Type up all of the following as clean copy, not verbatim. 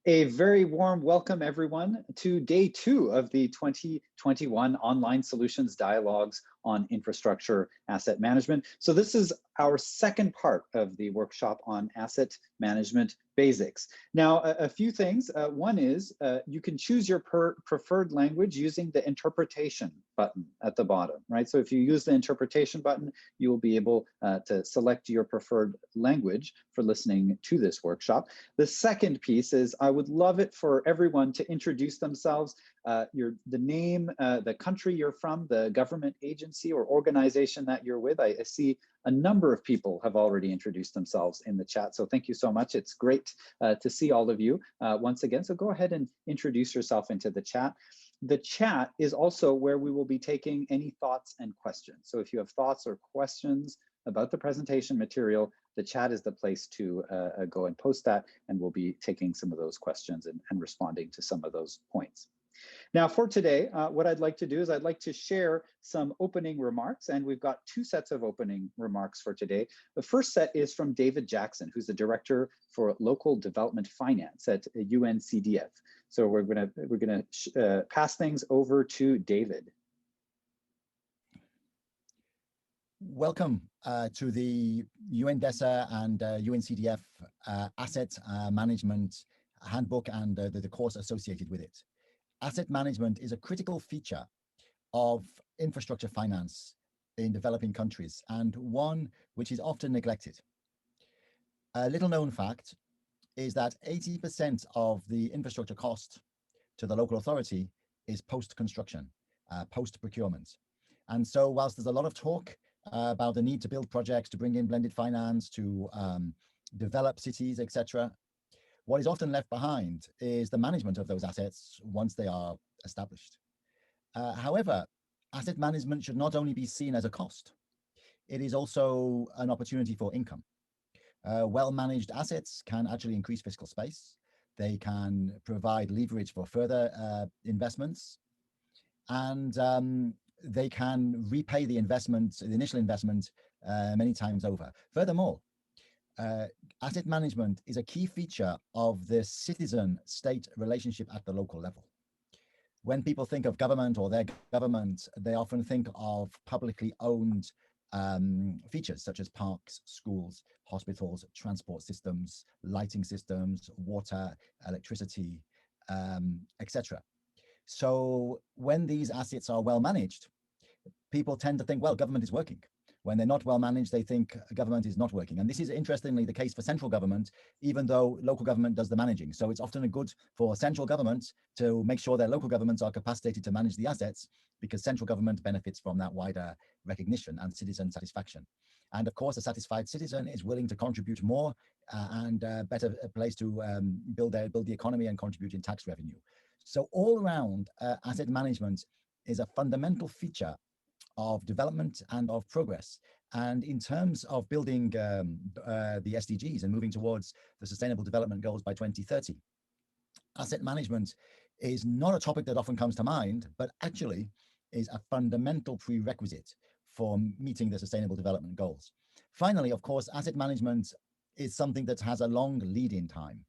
A very warm welcome, everyone, to day 2 of the 2021 Online Solutions Dialogues on Infrastructure Asset Management. So this is our second part of the workshop on asset management basics. Now, a few things. One is you can choose your preferred language using the interpretation button at the bottom, right? So if you use the interpretation button, you will be able to select your preferred language for listening to this workshop. The second piece is I would love it for everyone to introduce themselves, the name, the country you're from, the government agency or organization that you're with. I see a number of people have already introduced themselves in the chat, so thank you so much. It's great to see all of you once again. So go ahead and introduce yourself into the chat. The chat is also where we will be taking any thoughts and questions. So if you have thoughts or questions about the presentation material, the chat is the place to go and post that, and we'll be taking some of those questions and responding to some of those points. Now for today, what I'd like to do is I'd like to share some opening remarks, and we've got 2 sets of opening remarks for today. The first set is from David Jackson, who's the Director for Local Development Finance at UNCDF. So we're gonna pass things over to David. Welcome to the UNDESA and UNCDF Asset Management Handbook and the course associated with it. Asset management is a critical feature of infrastructure finance in developing countries, and one which is often neglected. A little known fact is that 80% of the infrastructure cost to the local authority is post-construction, post-procurement. And so whilst there's a lot of talk about the need to build projects, to bring in blended finance, to develop cities, etc., what is often left behind is the management of those assets once they are established. However, asset management should not only be seen as a cost, it is also an opportunity for income. Well-managed assets can actually increase fiscal space. They can provide leverage for further investments, and they can repay the investment, the initial investment, many times over. Furthermore, asset management is a key feature of the citizen-state relationship at the local level. When people think of government or their government, they often think of publicly owned features such as parks, schools, hospitals, transport systems, lighting systems, water, electricity, etc. So when these assets are well managed, people tend to think, well, government is working. When they're not well managed, they think government is not working. And this is interestingly the case for central government, even though local government does the managing. So it's often good for central government to make sure their local governments are capacitated to manage the assets, because central government benefits from that wider recognition and citizen satisfaction. And of course, a satisfied citizen is willing to contribute more and better place to build the economy and contribute in tax revenue. So all around, asset management is a fundamental feature of development and of progress. And in terms of building the SDGs and moving towards the Sustainable Development Goals by 2030, asset management is not a topic that often comes to mind, but actually is a fundamental prerequisite for meeting the Sustainable Development Goals. Finally, of course, asset management is something that has a long lead-in time.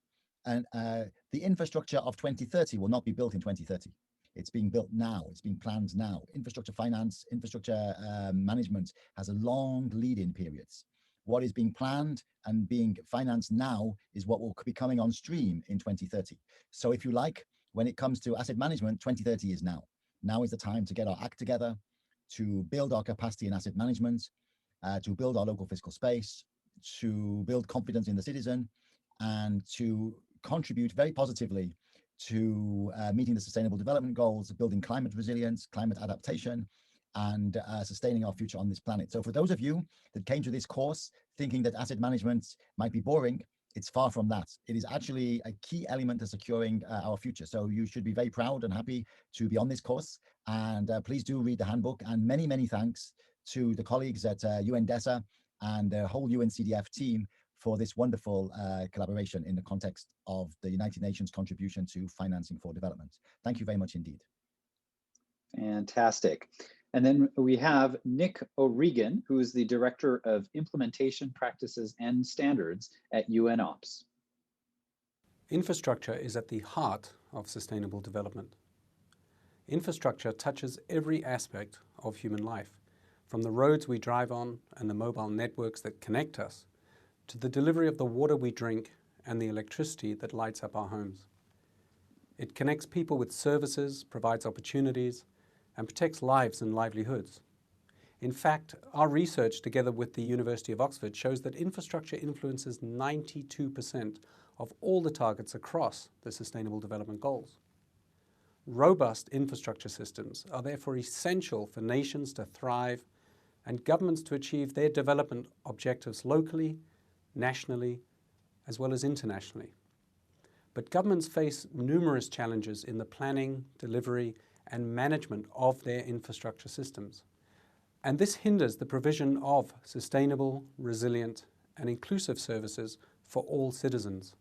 And the infrastructure of 2030 will not be built in 2030. It's being built now, it's being planned now. Infrastructure finance, infrastructure management has a long lead-in periods. What is being planned and being financed now is what will be coming on stream in 2030. So if you like, when it comes to asset management, 2030 is now. Now is the time to get our act together, to build our capacity in asset management, to build our local fiscal space, to build confidence in the citizen, and to contribute very positively to meeting the Sustainable Development Goals, building climate resilience, climate adaptation, and sustaining our future on this planet. So for those of you that came to this course thinking that asset management might be boring, it's far from that. It is actually a key element to securing our future. So you should be very proud and happy to be on this course. And please do read the handbook. And many, many thanks to the colleagues at UNDESA and the whole UNCDF team for this wonderful collaboration in the context of the United Nations contribution to financing for development. Thank you very much indeed. Fantastic. And then we have Nick O'Regan, who is the Director of Implementation Practices and Standards at UNOPS. Infrastructure is at the heart of sustainable development. Infrastructure touches every aspect of human life, from the roads we drive on and the mobile networks that connect us, to the delivery of the water we drink and the electricity that lights up our homes. It connects people with services, provides opportunities, and protects lives and livelihoods. In fact, our research together with the University of Oxford shows that infrastructure influences 92% of all the targets across the Sustainable Development Goals. Robust infrastructure systems are therefore essential for nations to thrive and governments to achieve their development objectives locally, nationally, as well as internationally. But governments face numerous challenges in the planning, delivery, and management of their infrastructure systems. And this hinders the provision of sustainable, resilient, and inclusive services for all citizens.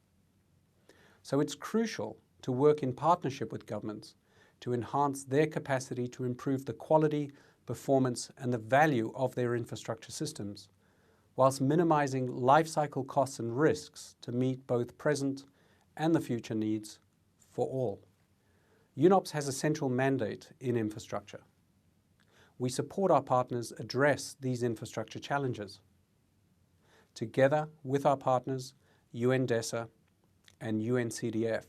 So it's crucial to work in partnership with governments to enhance their capacity to improve the quality, performance, and the value of their infrastructure systems, whilst minimizing life cycle costs and risks to meet both present and the future needs for all. UNOPS has a central mandate in infrastructure. We support our partners address these infrastructure challenges. Together with our partners, UNDESA and UNCDF,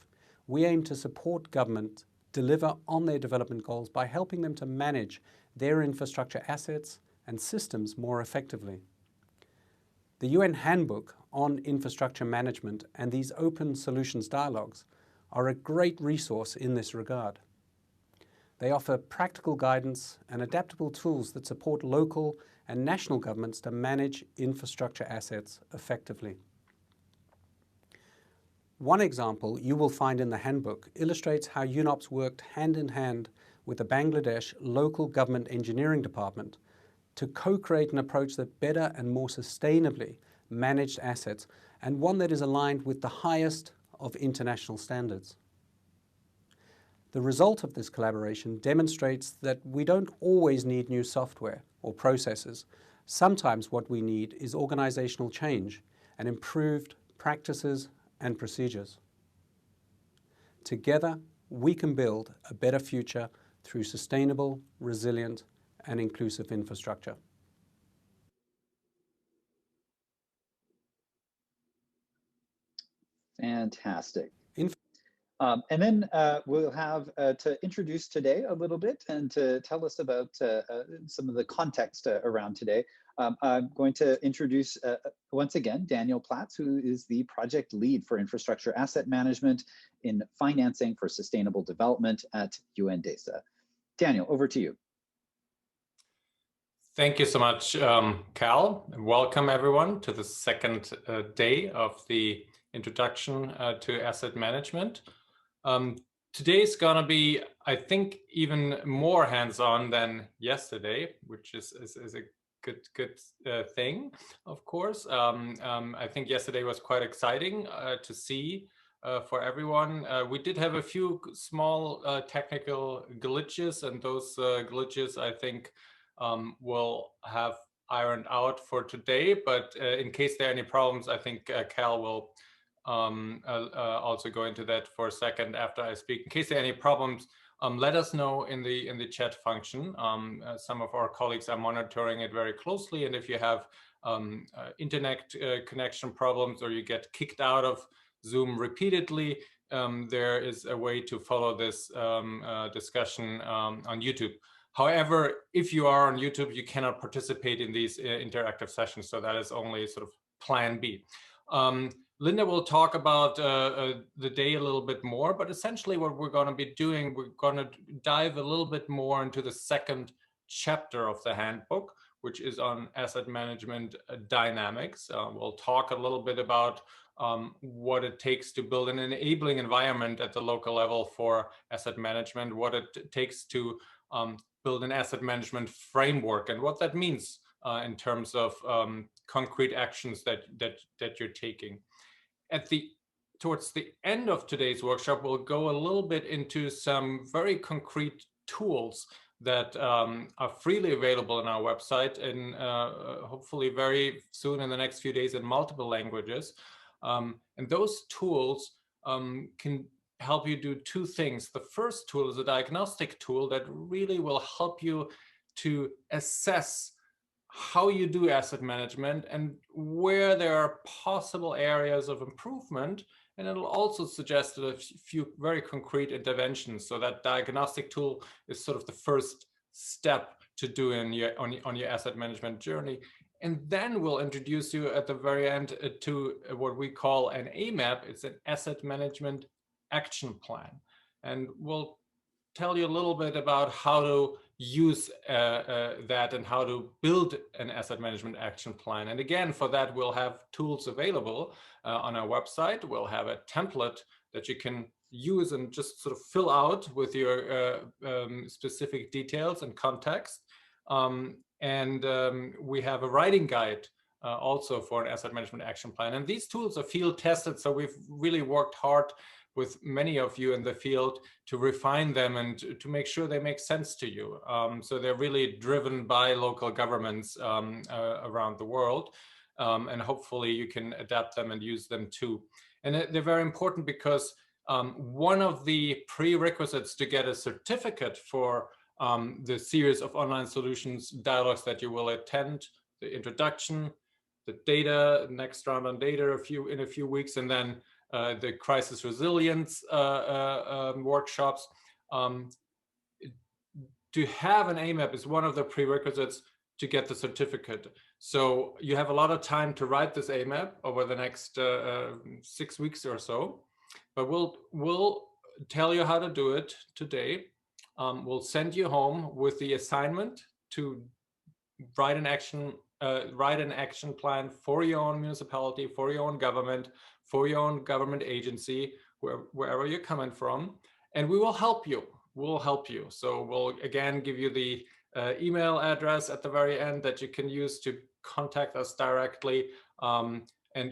we aim to support government deliver on their development goals by helping them to manage their infrastructure assets and systems more effectively. The UN Handbook on Infrastructure Management and these open solutions dialogues are a great resource in this regard. They offer practical guidance and adaptable tools that support local and national governments to manage infrastructure assets effectively. One example you will find in the handbook illustrates how UNOPS worked hand in hand with the Bangladesh Local Government Engineering Department to co-create an approach that better and more sustainably managed assets, and one that is aligned with the highest of international standards. The result of this collaboration demonstrates that we don't always need new software or processes. Sometimes what we need is organizational change and improved practices and procedures. Together, we can build a better future through sustainable, resilient, and inclusive infrastructure. Fantastic. And then we'll have to introduce today a little bit and to tell us about some of the context around today. I'm going to introduce once again Daniel Platz, who is the project lead for infrastructure asset management in financing for sustainable development at UNDESA. Daniel, over to you. Thank you so much, Cal. Welcome everyone to the second day of the introduction to asset management. Today is going to be, I think, even more hands-on than yesterday, which is a good thing, of course. I think yesterday was quite exciting to see for everyone. We did have a few small technical glitches, and those glitches, I think, will have ironed out for today. But in case there are any problems, I think Cal will also go into that for a second after I speak. In case there are any problems, let us know in the chat function. Some of our colleagues are monitoring it very closely, and if you have internet connection problems or you get kicked out of Zoom repeatedly, there is a way to follow this discussion on YouTube. However, if you are on YouTube, you cannot participate in these interactive sessions, so that is only sort of plan B. Linda will talk about the day a little bit more, but essentially what we're going to be doing, we're going to dive a little bit more into the second chapter of the handbook, which is on asset management dynamics. We'll talk a little bit about what it takes to build an enabling environment at the local level for asset management, what it takes to build an asset management framework, and what that means in terms of concrete actions that you're taking. Towards the end of today's workshop, we'll go a little bit into some very concrete tools that are freely available on our website, and hopefully very soon in the next few days in multiple languages. And those tools can help you do two things. The first tool is a diagnostic tool that really will help you to assess how you do asset management and where there are possible areas of improvement. And it'll also suggest a few very concrete interventions. So that diagnostic tool is sort of the first step to do on your asset management journey. And then we'll introduce you at the very end to what we call an AMAP. It's an asset management action plan. And we'll tell you a little bit about how to use that and how to build an asset management action plan. And again, for that, we'll have tools available on our website. We'll have a template that you can use and just sort of fill out with your specific details and context. We have a writing guide also for an asset management action plan. And these tools are field tested, so we've really worked hard with many of you in the field to refine them and to make sure they make sense to you. So they're really driven by local governments around the world. And hopefully you can adapt them and use them too. And they're very important because one of the prerequisites to get a certificate for the series of online solutions dialogues that you will attend, the introduction, the data, next round on data in a few weeks, and then the crisis resilience workshops. To have an AMAP is one of the prerequisites to get the certificate. So you have a lot of time to write this AMAP over the next 6 weeks or so, but we'll tell you how to do it today. We'll send you home with the assignment to write an action plan for your own municipality, for your own government, for your own government agency, wherever you're coming from, and we will help you. We'll help you. So we'll again give you the email address at the very end that you can use to contact us directly, and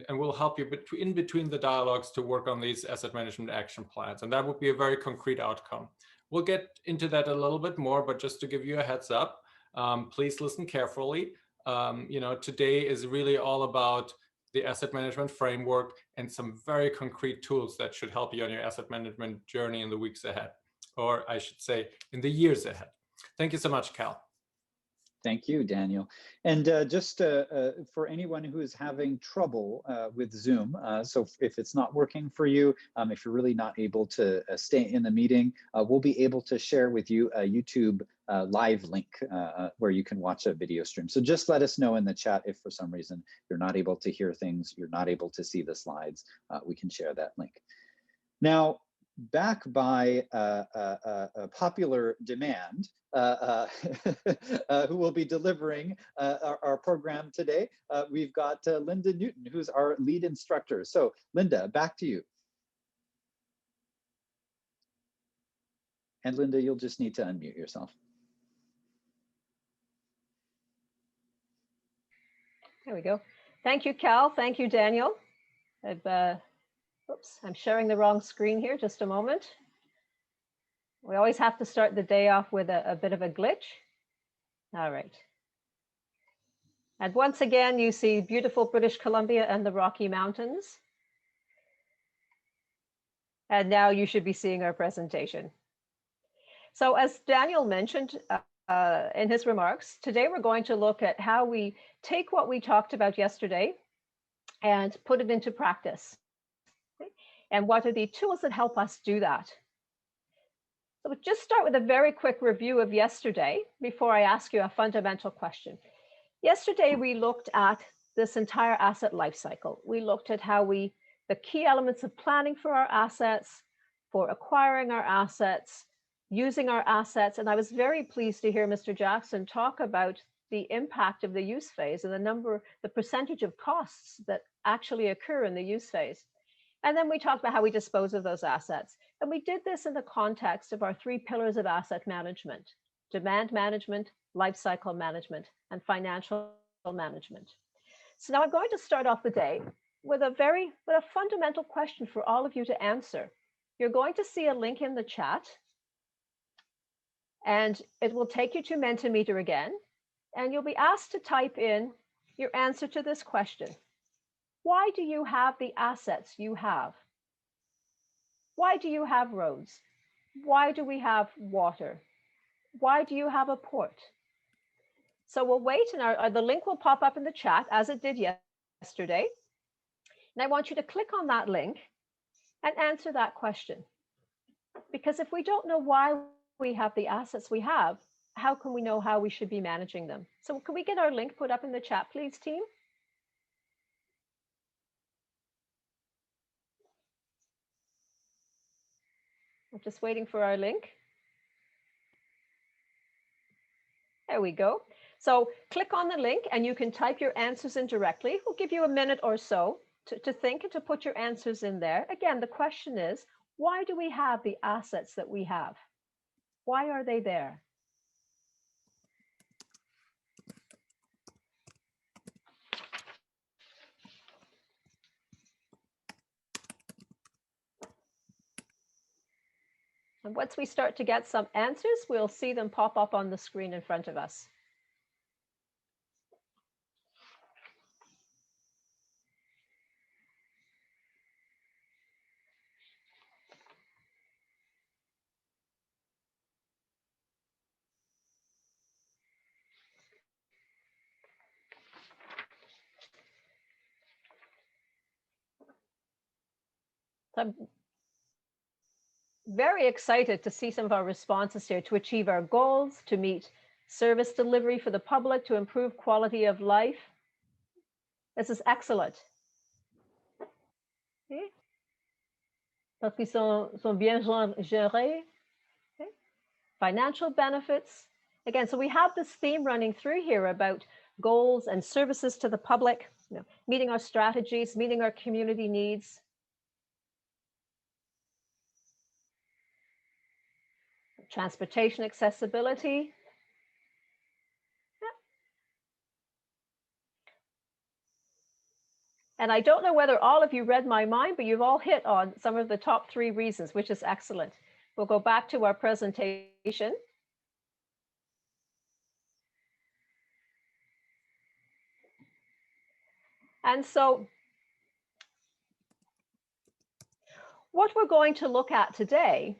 we'll help you in between the dialogues to work on these asset management action plans, and that would be a very concrete outcome. We'll get into that a little bit more, but just to give you a heads up, please listen carefully. Today is really all about the asset management framework and some very concrete tools that should help you on your asset management journey in the weeks ahead, or I should say in the years ahead. Thank you so much, Cal. Thank you, Daniel. And just for anyone who is having trouble with Zoom, so if it's not working for you, if you're really not able to stay in the meeting, we'll be able to share with you a YouTube live link where you can watch a video stream. So just let us know in the chat if for some reason you're not able to hear things, you're not able to see the slides, we can share that link. Now, back by popular demand, who will be delivering our program today, we've got Linda Newton, who's our lead instructor. So Linda, back to you. And Linda, you'll just need to unmute yourself. There we go. Thank you, Cal. Thank you, Daniel. Oops, I'm sharing the wrong screen here. Just a moment. We always have to start the day off with a bit of a glitch. All right. And once again, you see beautiful British Columbia and the Rocky Mountains. And now you should be seeing our presentation. So as Daniel mentioned in his remarks, today we're going to look at how we take what we talked about yesterday and put it into practice. And what are the tools that help us do that? So we'll just start with a very quick review of yesterday before I ask you a fundamental question. Yesterday, we looked at this entire asset life cycle. We looked at how the key elements of planning for our assets, for acquiring our assets, using our assets. And I was very pleased to hear Mr. Jackson talk about the impact of the use phase and the percentage of costs that actually occur in the use phase. And then we talked about how we dispose of those assets. And we did this in the context of our 3 pillars of asset management: demand management, life cycle management, and financial management. So now I'm going to start off the day with a fundamental question for all of you to answer. You're going to see a link in the chat, and it will take you to Mentimeter again, and you'll be asked to type in your answer to this question. Why do you have the assets you have? Why do you have roads? Why do we have water? Why do you have a port? So we'll wait, and the link will pop up in the chat as it did yesterday. And I want you to click on that link and answer that question. Because if we don't know why we have the assets we have, how can we know how we should be managing them? So can we get our link put up in the chat, please, team? I'm just waiting for our link. There we go. So click on the link and you can type your answers in directly. We'll give you a minute or so to think and to put your answers in there. Again, the question is, why do we have the assets that we have? Why are they there? And once we start to get some answers, we'll see them pop up on the screen in front of us. So I'm very excited to see some of our responses here to achieve our goals, to meet service delivery for the public, to improve quality of life. This is excellent. Okay. Parce qu'ils sont bien gérés. Okay. Financial benefits. Again, so we have this theme running through here about goals and services to the public, meeting our strategies, meeting our community needs. Transportation accessibility. And I don't know whether all of you read my mind, but you've all hit on some of the top 3 reasons, which is excellent. We'll go back to our presentation. And so what we're going to look at today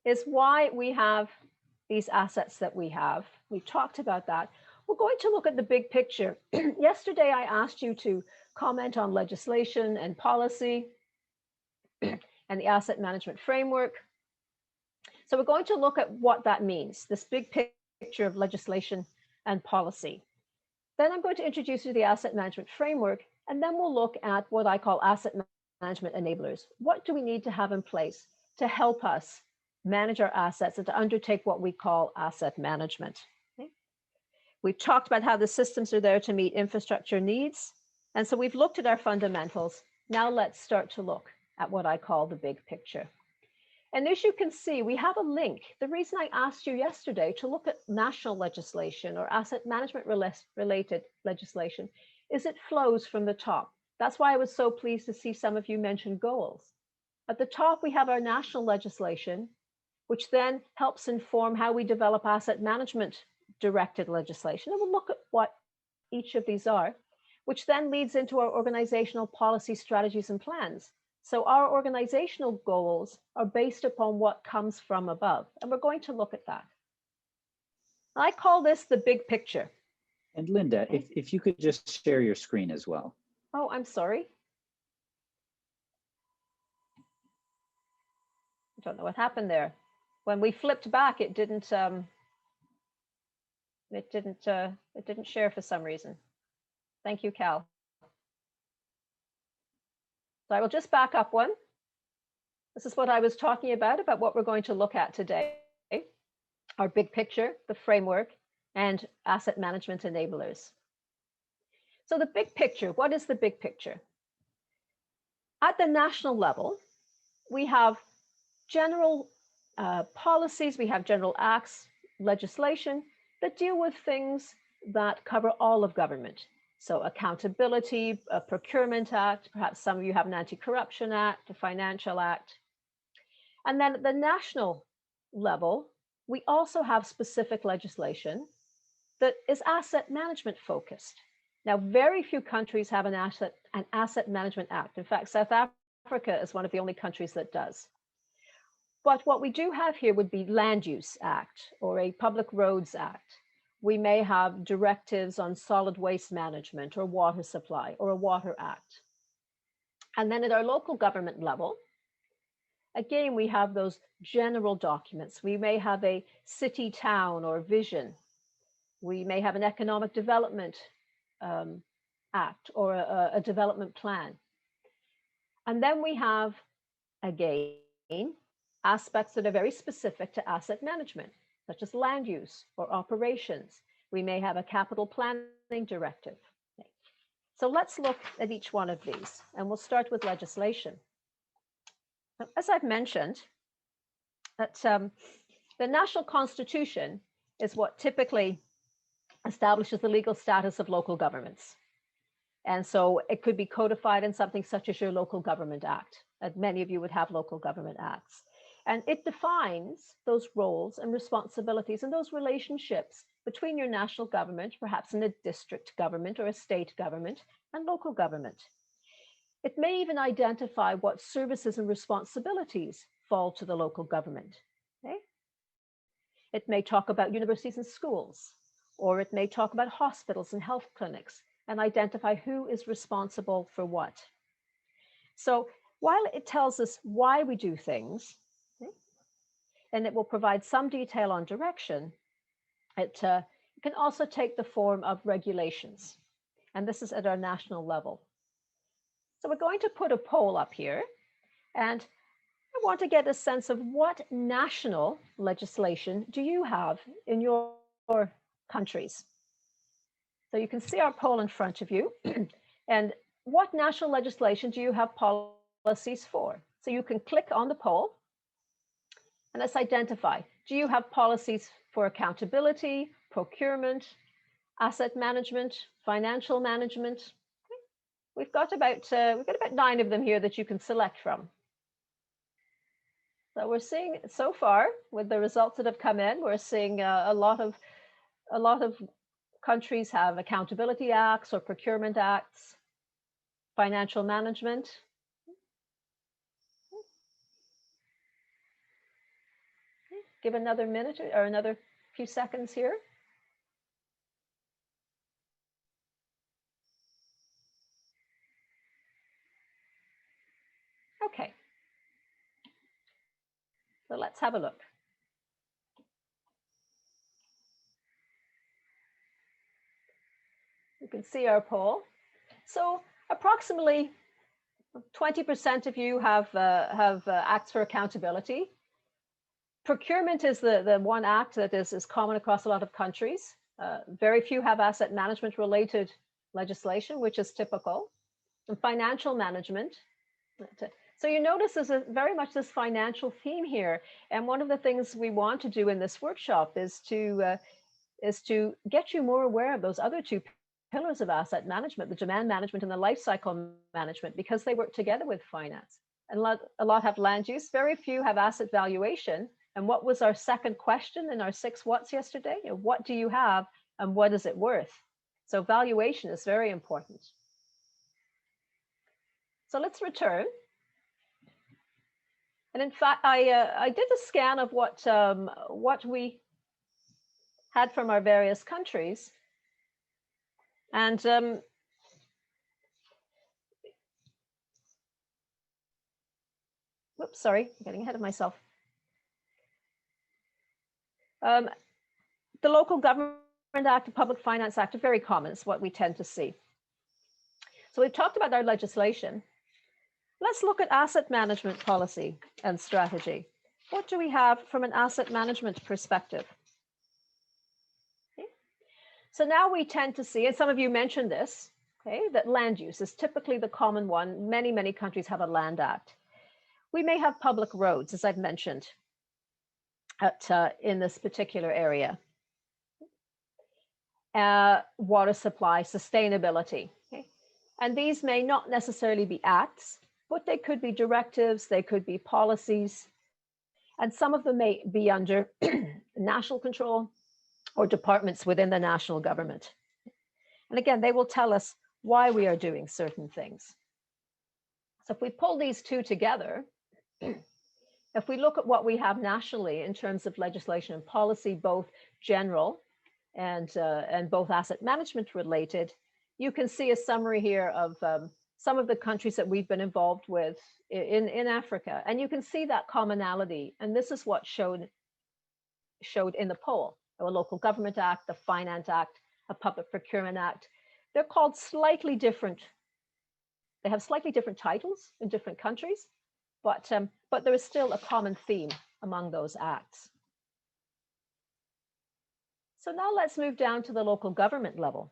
is why we have these assets that we have. We've talked about that. We're going to look at the big picture. Yesterday, I asked you to comment on legislation and policy and the asset management framework. So we're going to look at what that means, this big picture of legislation and policy. Then I'm going to introduce you to the asset management framework, and then we'll look at what I call asset management enablers. What do we need to have in place to help us manage our assets and to undertake what we call asset management? Okay. We've talked about how the systems are there to meet infrastructure needs. And so we've looked at our fundamentals. Now let's start to look at what I call the big picture. And as you can see, we have a link. The reason I asked you yesterday to look at national legislation or asset management related legislation is it flows from the top. That's why I was so pleased to see some of you mention goals. At the top, we have our national legislation, which then helps inform how we develop asset management directed legislation. And we'll look at what each of these are, which then leads into our organizational policy strategies and plans. So our organizational goals are based upon what comes from above. And we're going to look at that. I call this the big picture. And Linda, if you could just share your screen as well. Oh, I'm sorry. I don't know what happened there. When we flipped back, it didn't share for some reason. Thank you, Cal. So I will just back up one. This is what I was talking about what we're going to look at today. Our big picture, the framework, and asset management enablers. So the big picture, what is the big picture? At the national level, we have general policies, we have general acts, legislation that deal with things that cover all of government. So accountability, a procurement act, perhaps some of you have an anti-corruption act, a financial act. And then at the national level, we also have specific legislation that is asset management focused. Now, very few countries have an asset management act. In fact, South Africa is one of the only countries that does. But what we do have here would be Land Use Act or a Public Roads Act. We may have directives on solid waste management or water supply or a Water Act. And then at our local government level, again, we have those general documents. We may have a city, town, or vision. We may have an economic development act or a development plan. And then we have, again, aspects that are very specific to asset management, such as land use or operations. We may have a capital planning directive. So let's look at each one of these, and we'll start with legislation. As I've mentioned, that the national constitution is what typically establishes the legal status of local governments. And so it could be codified in something such as your Local Government Act. Many of you would have local government acts. And it defines those roles and responsibilities and those relationships between your national government, perhaps in a district government or a state government, and local government. It may even identify what services and responsibilities fall to the local government. Okay? It may talk about universities and schools, or it may talk about hospitals and health clinics and identify who is responsible for what. So while it tells us why we do things, okay, and it will provide some detail on direction, it can also take the form of regulations. And this is at our national level. So we're going to put a poll up here, and I want to get a sense of what national legislation do you have in your countries? So you can see our poll in front of you. And what national legislation do you have policies for? So you can click on the poll and let's identify. Do you have policies for accountability, procurement, asset management, financial management? We've got about 9 of them here that you can select from. So we're seeing so far with the results that have come in, we're seeing a lot of countries have accountability acts or procurement acts, financial management. Give another minute or another few seconds here. Okay. So let's have a look. You can see our poll. So approximately 20% of you have acts for accountability. Procurement is the one act that is common across a lot of countries. Very few have asset management related legislation, which is typical. And financial management. So you notice there's very much this financial theme here. And one of the things we want to do in this workshop is to get you more aware of those other two pillars of asset management, the demand management and the life cycle management, because they work together with finance. And a lot have land use, very few have asset valuation. And what was our second question in our 6 whats yesterday? You know, what do you have and what is it worth? So valuation is very important. So let's return. And in fact, I did a scan of what we had from our various countries. And whoops, sorry, I'm getting ahead of myself. The Local Government Act, the Public Finance Act are very common. It's what we tend to see. So we've talked about our legislation. Let's look at asset management policy and strategy. What do we have from an asset management perspective? Okay. So now we tend to see, and some of you mentioned this, okay, that land use is typically the common one. Many, many countries have a land act. We may have public roads, as I've mentioned, in this particular area. Water supply, sustainability. Okay? And these may not necessarily be acts, but they could be directives, they could be policies, and some of them may be under national control or departments within the national government. And again, they will tell us why we are doing certain things. So if we pull these two together, if we look at what we have nationally in terms of legislation and policy, both general and both asset management related, you can see a summary here of some of the countries that we've been involved with in Africa. And you can see that commonality. And this is what showed in the poll: a Local Government Act, the Finance Act, a Public Procurement Act. They're called slightly different. They have slightly different titles in different countries, but there is still a common theme among those acts. So now let's move down to the local government level.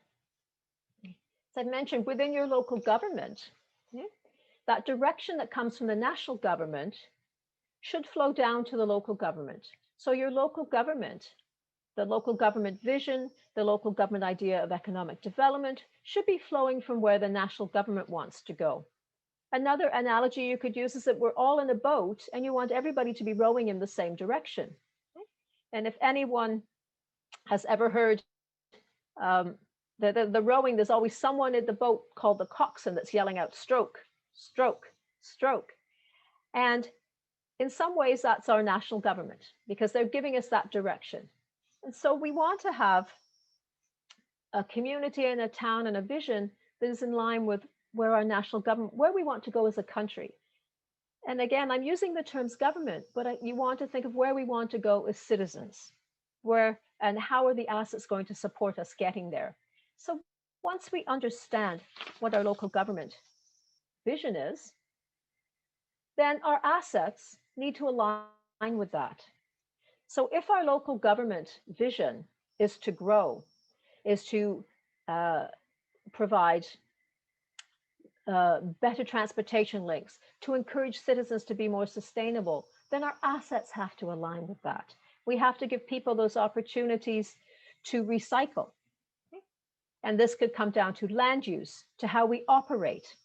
As I mentioned, within your local government, that direction that comes from the national government should flow down to the local government. So your local government, the local government vision, the local government idea of economic development should be flowing from where the national government wants to go. Another analogy you could use is that we're all in a boat and you want everybody to be rowing in the same direction. And if anyone has ever heard the rowing, there's always someone in the boat called the coxswain that's yelling out stroke, stroke, stroke. And in some ways, that's our national government because they're giving us that direction. And so we want to have a community and a town and a vision that is in line with where our national government, where we want to go as a country. And again, I'm using the terms government, but you want to think of where we want to go as citizens, where and how are the assets going to support us getting there. So once we understand what our local government vision is, then our assets need to align with that. So if our local government vision is to grow, is to provide better transportation links, to encourage citizens to be more sustainable, then our assets have to align with that. We have to give people those opportunities to recycle. And this could come down to land use, to how we operate.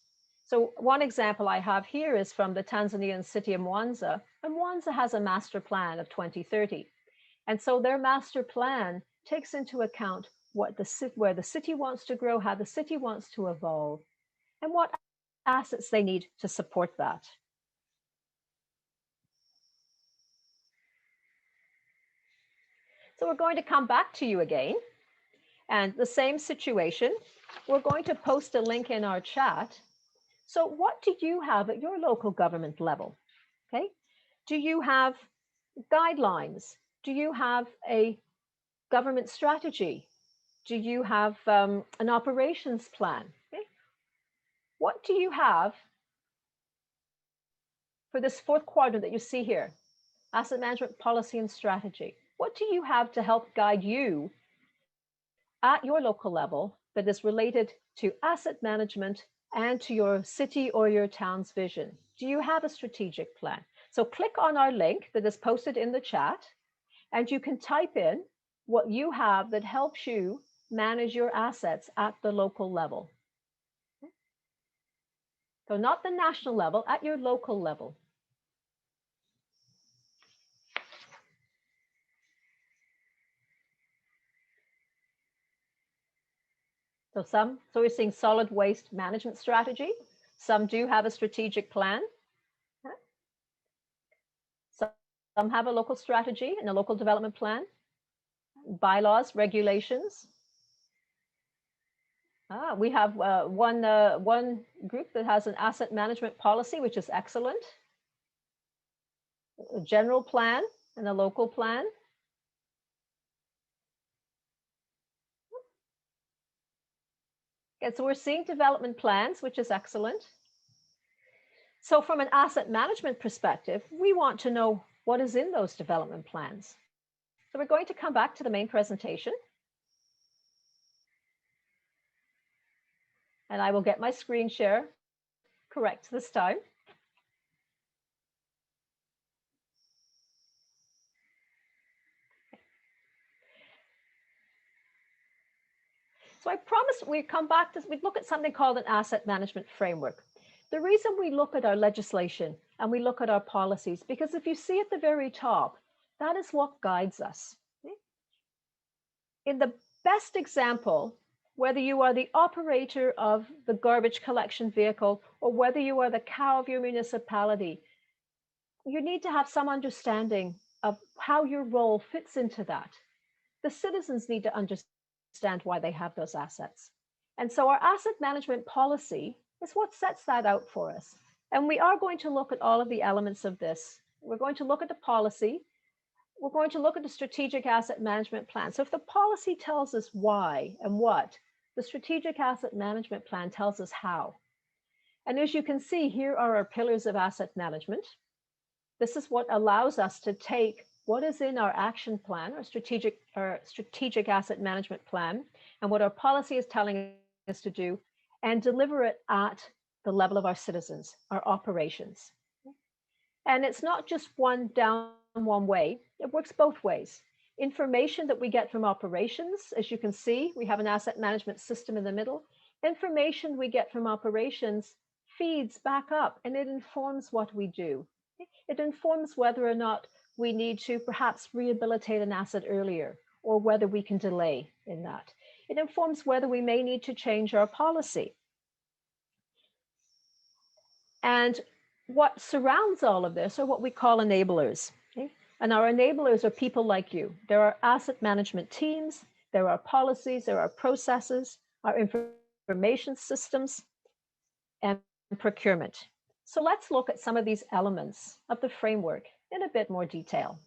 So one example I have here is from the Tanzanian city of Mwanza, and Mwanza has a master plan of 2030. And so their master plan takes into account where the city wants to grow, how the city wants to evolve, and what assets they need to support that. So we're going to come back to you again. And the same situation, we're going to post a link in our chat. So what do you have at your local government level? Okay. Do you have guidelines? Do you have a government strategy? Do you have an operations plan? Okay. What do you have for this fourth quadrant that you see here? Asset management policy and strategy. What do you have to help guide you at your local level that is related to asset management and to your city or your town's vision? Do you have a strategic plan? So click on our link that is posted in the chat, and you can type in what you have that helps you manage your assets at the local level. So not the national level, at your local level. So we're seeing solid waste management strategy. Some do have a strategic plan. Some have a local strategy and a local development plan, bylaws, regulations. We have one group that has an asset management policy, which is excellent. A general plan and a local plan. Okay, so we're seeing development plans, which is excellent. So from an asset management perspective, we want to know what is in those development plans. So we're going to come back to the main presentation. And I will get my screen share correct this time. So I promised we'd come back to, we'd look at something called an asset management framework. The reason we look at our legislation and we look at our policies, because if you see at the very top, that is what guides us. In the best example whether you are the operator of the garbage collection vehicle or whether you are the cow of your municipality, you need to have some understanding of how your role fits into that. The citizens need to understand why they have those assets. And so our asset management policy is what sets that out for us. And we are going to look at all of the elements of this. We're going to look at the policy. We're going to look at the strategic asset management plan. So if the policy tells us why and what, the strategic asset management plan tells us how. And as you can see, here are our pillars of asset management. This is what allows us to take what is in our action plan, our strategic asset management plan, and what our policy is telling us to do, and deliver it at the level of our citizens, our operations. And it's not just one way, it works both ways. Information that we get from operations, as you can see, we have an asset management system in the middle. Information we get from operations feeds back up and it informs what we do. It informs whether or not we need to perhaps rehabilitate an asset earlier or whether we can delay in that. It informs whether we may need to change our policy. And what surrounds all of this are what we call enablers. Okay? And our enablers are people like you. There are asset management teams, there are policies, there are processes, our information systems, and procurement. So let's look at some of these elements of the framework in a bit more detail.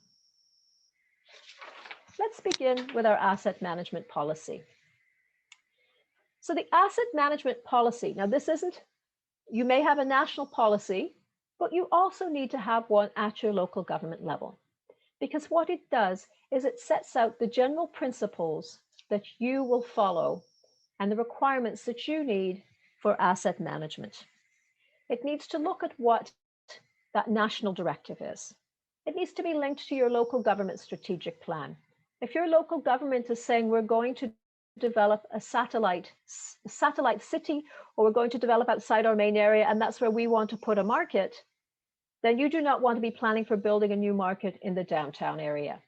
Let's begin with our asset management policy. So the asset management policy, now this isn't, you may have a national policy, but you also need to have one at your local government level. Because what it does is it sets out the general principles that you will follow and the requirements that you need for asset management. It needs to look at what that national directive is. It needs to be linked to your local government strategic plan. If your local government is saying we're going to develop a satellite city, or we're going to develop outside our main area, and that's where we want to put a market, then you do not want to be planning for building a new market in the downtown area.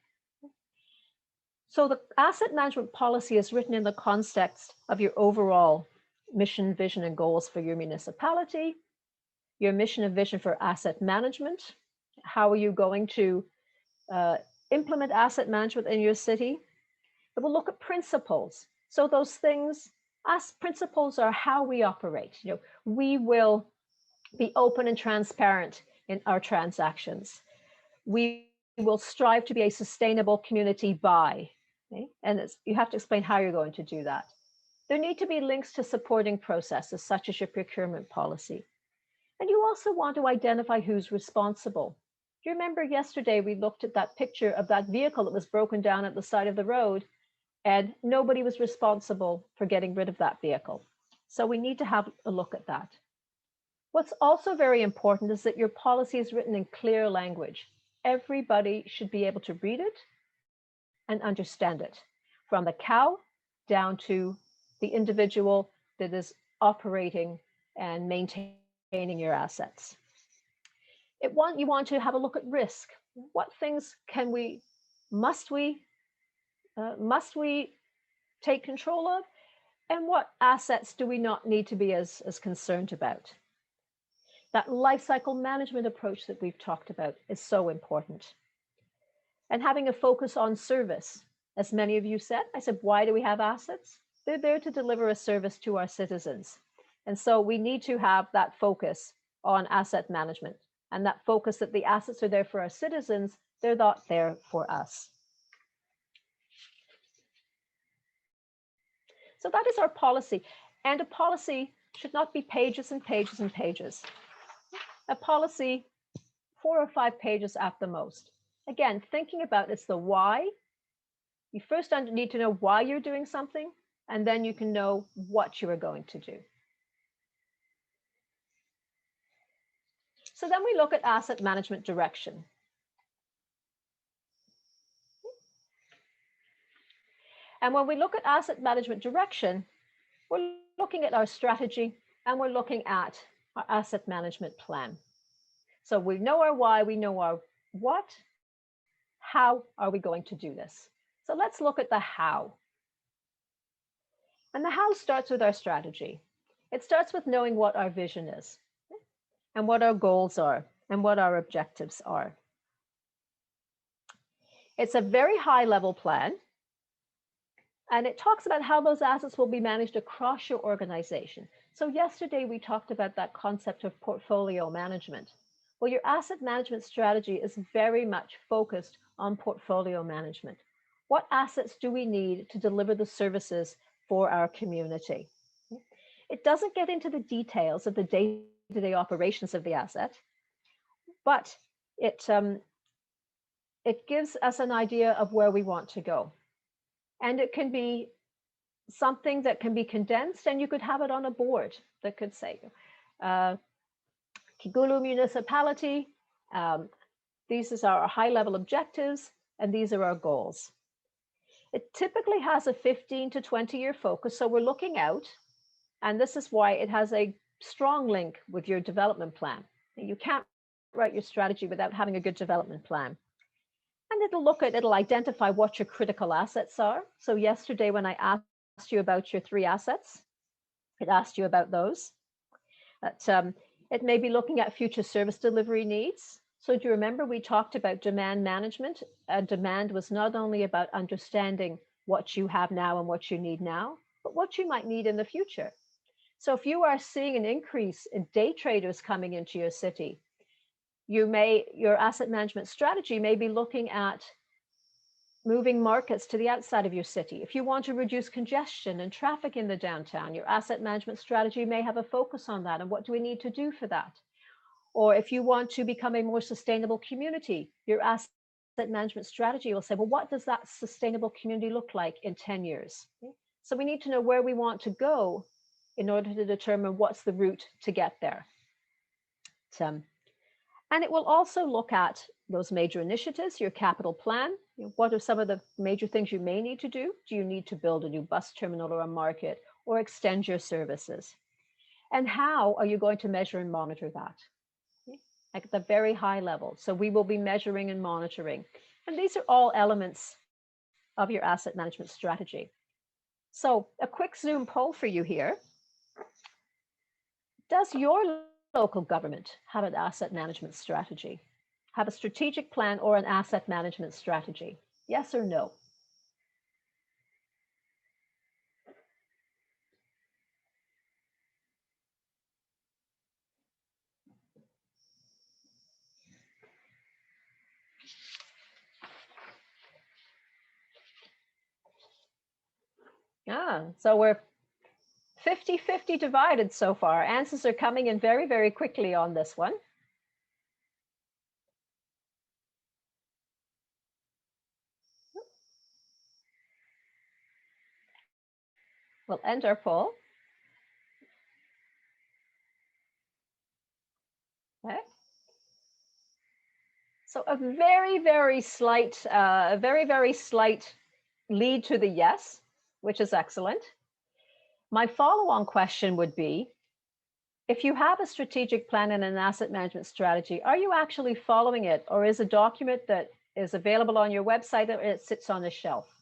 So the asset management policy is written in the context of your overall mission, vision, and goals for your municipality, your mission and vision for asset management. How are you going to implement asset management in your city? It will look at principles. So those things, as principles are how we operate. You know, we will be open and transparent in our transactions. We will strive to be a sustainable community by, okay? And you have to explain how you're going to do that. There need to be links to supporting processes such as your procurement policy. And you also want to identify who's responsible. Do you remember yesterday we looked at that picture of that vehicle that was broken down at the side of the road and nobody was responsible for getting rid of that vehicle? So we need to have a look at that. What's also very important is that your policy is written in clear language. Everybody should be able to read it and understand it, from the cow down to the individual that is operating and maintaining your assets. You want to have a look at risk. What things must we take control of, and what assets do we not need to be as concerned about? That life cycle management approach that we've talked about is so important. And having a focus on service, as many of you said. I said, why do we have assets? They're there to deliver a service to our citizens. And so we need to have that focus on asset management, and that focus that the assets are there for our citizens, they're not there for us. So that is our policy. And a policy should not be pages and pages and pages. A policy, 4 or 5 pages at the most. Again, thinking about it's the why. You first need to know why you're doing something, and then you can know what you are going to do. So then we look at asset management direction. And when we look at asset management direction, we're looking at our strategy and we're looking at our asset management plan. So we know our why, we know our what. How are we going to do this? So let's look at the how. And the how starts with our strategy. It starts with knowing what our vision is and what our goals are and what our objectives are. It's a very high level plan, and it talks about how those assets will be managed across your organization. So yesterday we talked about that concept of portfolio management. Well, your asset management strategy is very much focused on portfolio management. What assets do we need to deliver the services for our community? It doesn't get into the details of the day-to-day operations of the asset, but it gives us an idea of where we want to go. And it can be something that can be condensed, and you could have it on a board that could say, Kigulu municipality, these are our high-level objectives, and these are our goals. It typically has a 15 to 20-year focus, so we're looking out, and this is why it has a strong link with your development plan. You can't write your strategy without having a good development plan. And it'll identify what your critical assets are. So yesterday when I asked you about your 3 assets, it asked you about those. It may be looking at future service delivery needs. So do you remember we talked about demand management? Demand was not only about understanding what you have now and what you need now, but what you might need in the future. So if you are seeing an increase in day traders coming into your city, your asset management strategy may be looking at moving markets to the outside of your city. If you want to reduce congestion and traffic in the downtown, your asset management strategy may have a focus on that. And what do we need to do for that? Or if you want to become a more sustainable community, your asset management strategy will say, well, what does that sustainable community look like in 10 years? So we need to know where we want to go in order to determine what's the route to get there. And it will also look at those major initiatives, your capital plan. What are some of the major things you may need to do? Do you need to build a new bus terminal or a market or extend your services? And how are you going to measure and monitor that? At the very high level. So we will be measuring and monitoring. And these are all elements of your asset management strategy. So a quick Zoom poll for you here. Does your local government have an asset management strategy? Have a strategic plan or an asset management strategy? Yes or no? So we're 50-50 divided so far. Answers are coming in very, very quickly on this one. We'll end our poll. Okay. So a very, very slight lead to the yes, which is excellent. My follow-on question would be, if you have a strategic plan and an asset management strategy, are you actually following it, or is a document that is available on your website or it sits on a shelf?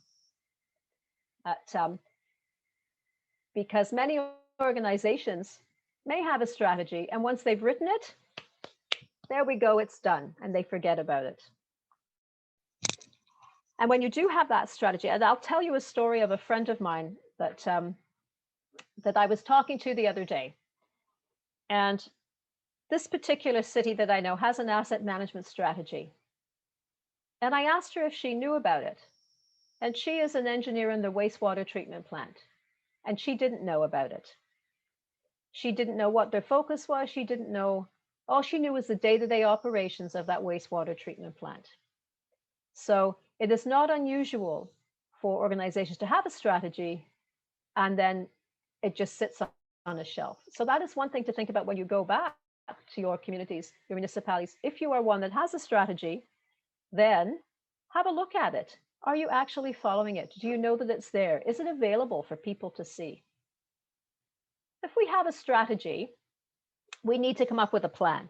Because many organizations may have a strategy, and once they've written it, there we go, it's done, and they forget about it. And when you do have that strategy, and I'll tell you a story of a friend of mine that I was talking to the other day. And this particular city that I know has an asset management strategy. And I asked her if she knew about it. And she is an engineer in the wastewater treatment plant. And she didn't know about it. She didn't know what their focus was. She didn't know. All she knew was the day-to-day operations of that wastewater treatment plant. So it is not unusual for organizations to have a strategy and then it just sits on a shelf. So that is one thing to think about when you go back to your communities, your municipalities. If you are one that has a strategy, then have a look at it. Are you actually following it? Do you know that it's there? Is it available for people to see? If we have a strategy, we need to come up with a plan.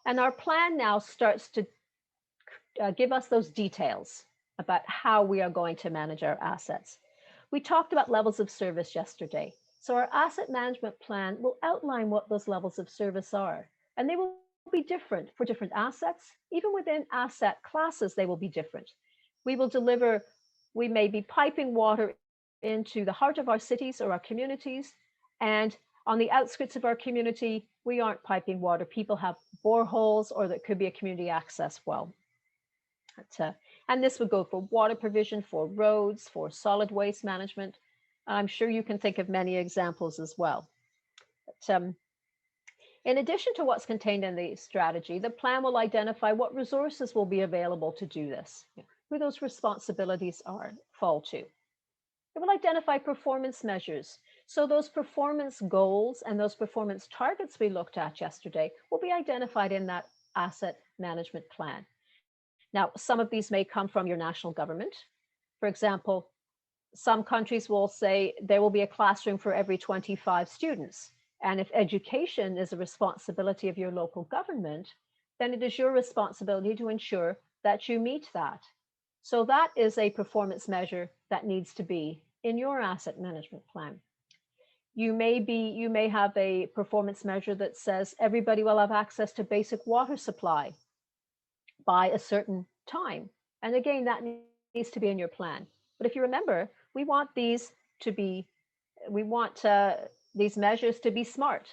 And our plan now starts to give us those details about how we are going to manage our assets. We talked about levels of service yesterday. So our asset management plan will outline what those levels of service are, and they will be different for different assets. Even within asset classes, they will be different. We may be piping water into the heart of our cities or our communities, and on the outskirts of our community, we aren't piping water. People have boreholes, or that could be a community access well. And this would go for water provision, for roads, for solid waste management. I'm sure you can think of many examples as well. But, in addition to what's contained in the strategy, the plan will identify what resources will be available to do this, who those responsibilities fall to. It will identify performance measures. So those performance goals and those performance targets we looked at yesterday will be identified in that asset management plan. Now, some of these may come from your national government. For example, some countries will say there will be a classroom for every 25 students. And if education is a responsibility of your local government, then it is your responsibility to ensure that you meet that. So that is a performance measure that needs to be in your asset management plan. You may have a performance measure that says everybody will have access to basic water supply by a certain time. And again, that needs to be in your plan. But if you remember, we want these measures to be smart.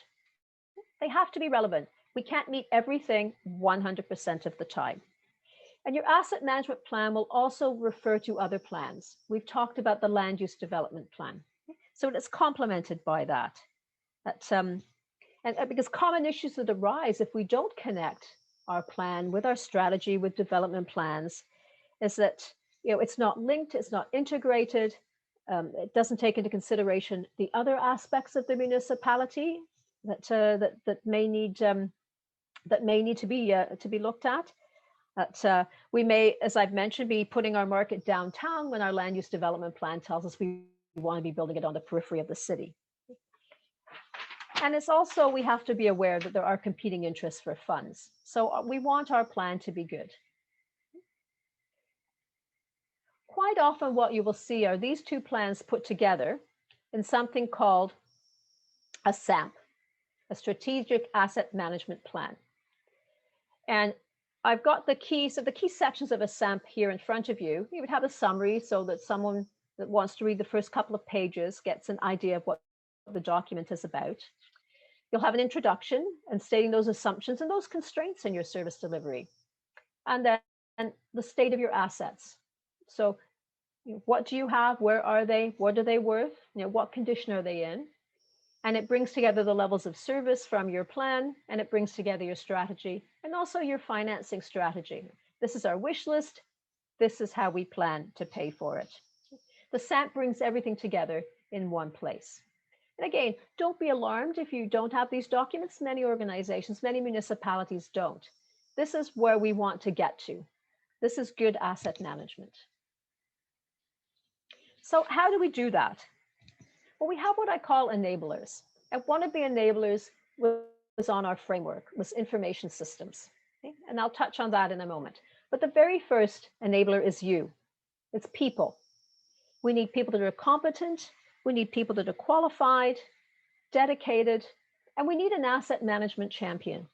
They have to be relevant. We can't meet everything 100% of the time. And your asset management plan will also refer to other plans. We've talked about the land use development plan. So it's complemented by that. And because common issues that arise if we don't connect our plan with our strategy, with development plans, is that it's not linked, it's not integrated, it doesn't take into consideration the other aspects of the municipality that may need to be looked at. We may, as I've mentioned, be putting our market downtown when our land use development plan tells us we want to be building it on the periphery of the city. And it's also, we have to be aware that there are competing interests for funds. So we want our plan to be good. Quite often what you will see are these two plans put together in something called a SAMP, a Strategic Asset Management Plan. And I've got the key sections of a SAMP here in front of you. You would have a summary so that someone that wants to read the first couple of pages gets an idea of what the document is about. You'll have an introduction and stating those assumptions and those constraints in your service delivery. And then the state of your assets. So what do you have? Where are they? What are they worth? What condition are they in? And it brings together the levels of service from your plan, and it brings together your strategy and also your financing strategy. This is our wish list. This is how we plan to pay for it. The SAMP brings everything together in one place. And again, don't be alarmed if you don't have these documents. Many organizations, many municipalities don't. This is where we want to get to. This is good asset management. So how do we do that? Well, we have what I call enablers. And one of the enablers was on our framework, was information systems. Okay? And I'll touch on that in a moment. But the very first enabler is you. It's people. We need people that are competent. We need people that are qualified, dedicated, and we need an asset management champion.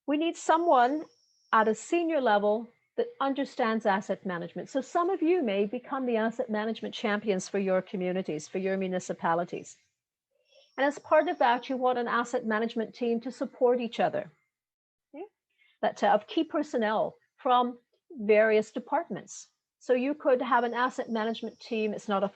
We need someone at a senior level that understands asset management. So some of you may become the asset management champions for your communities, for your municipalities. And as part of that, you want an asset management team to support each other, okay? That of key personnel from various departments. So you could have an asset management team. It's not a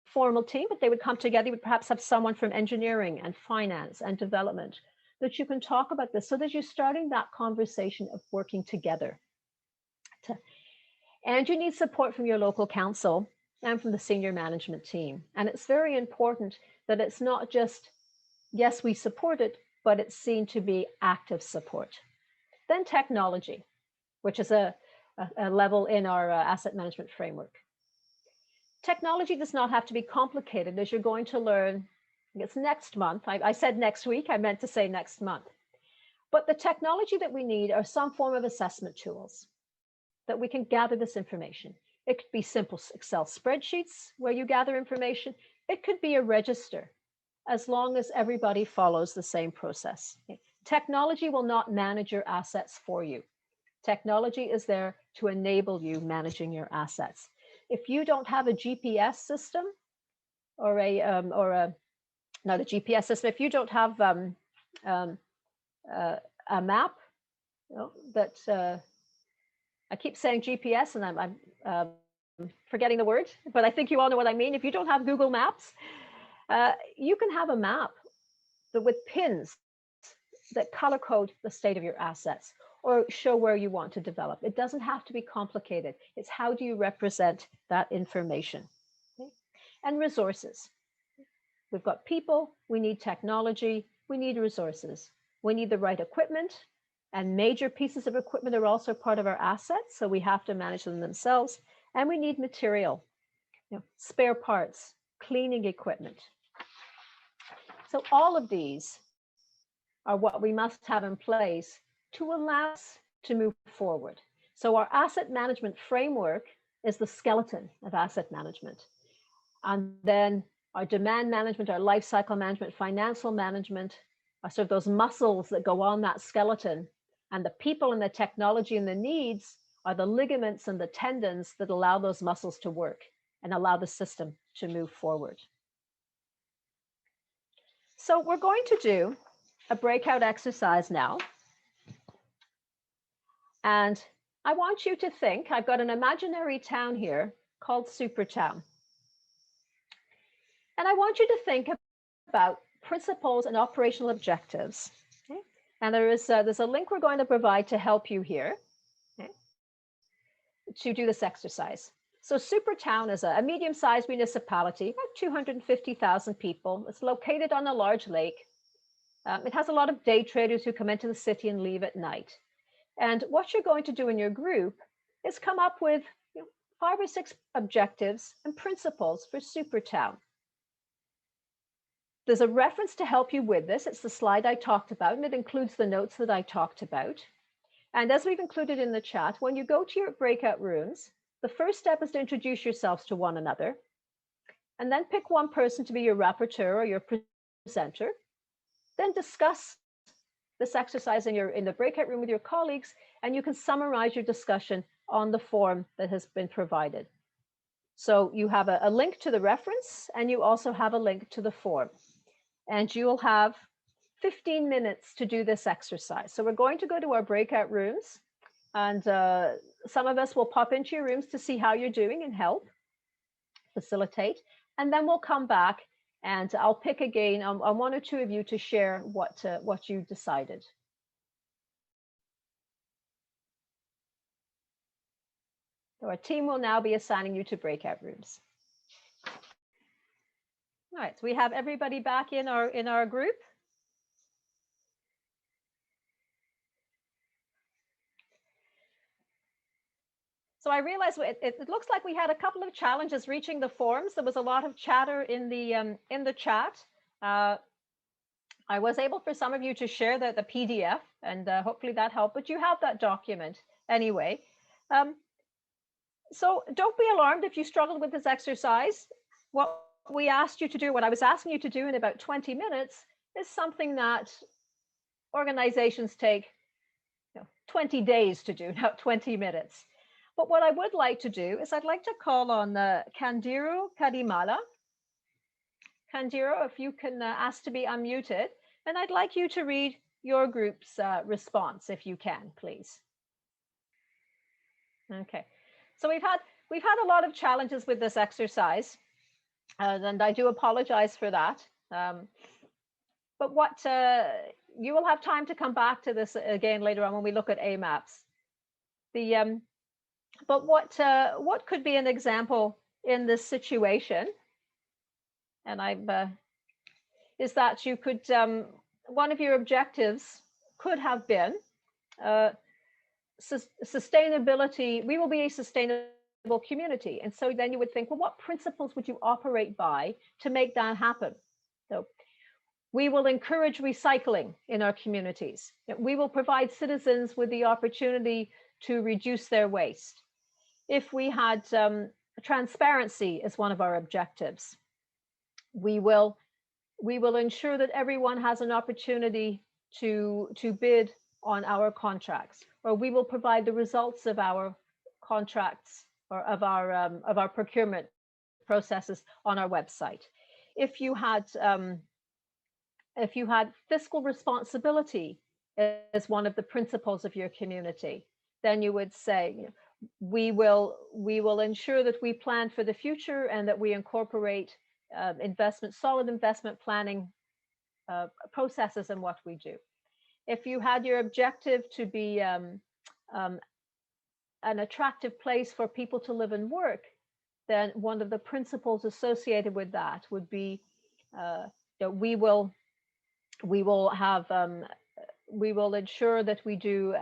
formal team, but they would come together. You would perhaps have someone from engineering and finance and development that you can talk about this so that you're starting that conversation of working together. And you need support from your local council and from the senior management team. And it's very important that it's not just, yes, we support it, but it's seen to be active support. Then technology, which is a level in our asset management framework. Technology does not have to be complicated, as you're going to learn. It's next month. I said next week, I meant to say next month. But the technology that we need are some form of assessment tools that we can gather this information. It could be simple Excel spreadsheets where you gather information. It could be a register, as long as everybody follows the same process. Technology will not manage your assets for you. Technology is there to enable you managing your assets. If you don't have a GPS system or not a GPS system, if you don't have a map, that I keep saying GPS and I'm forgetting the word, but I think you all know what I mean. If you don't have Google Maps, you can have a map with pins that color code the state of your assets or show where you want to develop. It doesn't have to be complicated. It's how do you represent that information. Okay? And resources. We've got people, we need technology, we need resources. We need the right equipment, and major pieces of equipment are also part of our assets, so we have to manage them themselves. And we need material, spare parts, cleaning equipment. So all of these are what we must have in place to allow us to move forward. So our asset management framework is the skeleton of asset management. And then our demand management, our life cycle management, financial management are sort of those muscles that go on that skeleton. And the people and the technology and the needs are the ligaments and the tendons that allow those muscles to work and allow the system to move forward. So we're going to do a breakout exercise now. And I want you to think, I've got an imaginary town here called Supertown. And I want you to think about principles and operational objectives. Okay? And there's a link we're going to provide to help you here, okay, to do this exercise. So Supertown is a medium-sized municipality, about 250,000 people. It's located on a large lake. It has a lot of day traders who come into the city and leave at night. And what you're going to do in your group is come up with 5 or 6 objectives and principles for Supertown. There's a reference to help you with this. It's the slide I talked about, and it includes the notes that I talked about. And as we've included in the chat, when you go to your breakout rooms, the first step is to introduce yourselves to one another, and then pick one person to be your rapporteur or your presenter. Then discuss this exercise in the breakout room with your colleagues, and you can summarize your discussion on the form that has been provided. So you have a link to the reference, and you also have a link to the form. And you will have 15 minutes to do this exercise. So we're going to go to our breakout rooms, and some of us will pop into your rooms to see how you're doing and help facilitate. And then we'll come back and I'll pick again on 1 or 2 of you to share what you decided. So our team will now be assigning you to breakout rooms. All right, so we have everybody back in our group. So I realized it looks like we had a couple of challenges reaching the forms. There was a lot of chatter in the chat. I was able for some of you to share the PDF, and hopefully that helped, but you have that document anyway. So don't be alarmed if you struggled with this exercise. What we asked you to do, what I was asking you to do in about 20 minutes is something that organizations take 20 days to do, not 20 minutes. But what I would like to do is I'd like to call on Kandiru Kadimala. Kandiru, if you can ask to be unmuted, and I'd like you to read your group's response, if you can, please. Okay, so we've had a lot of challenges with this exercise, and I do apologize for that. But what you will have time to come back to this again later on when we look at AMAPs. But what could be an example in this situation? And is that you could one of your objectives could have been sustainability. We will be a sustainable community, and so then you would think, well, what principles would you operate by to make that happen? So we will encourage recycling in our communities. We will provide citizens with the opportunity to reduce their waste. If we had transparency as one of our objectives, we will ensure that everyone has an opportunity to bid on our contracts, or we will provide the results of our contracts or of our procurement processes on our website. If you had fiscal responsibility as one of the principles of your community, then you would say, you know, we will ensure that we plan for the future and that we incorporate solid investment planning processes in what we do. If you had your objective to be an attractive place for people to live and work, then one of the principles associated with that would be that we will ensure that we do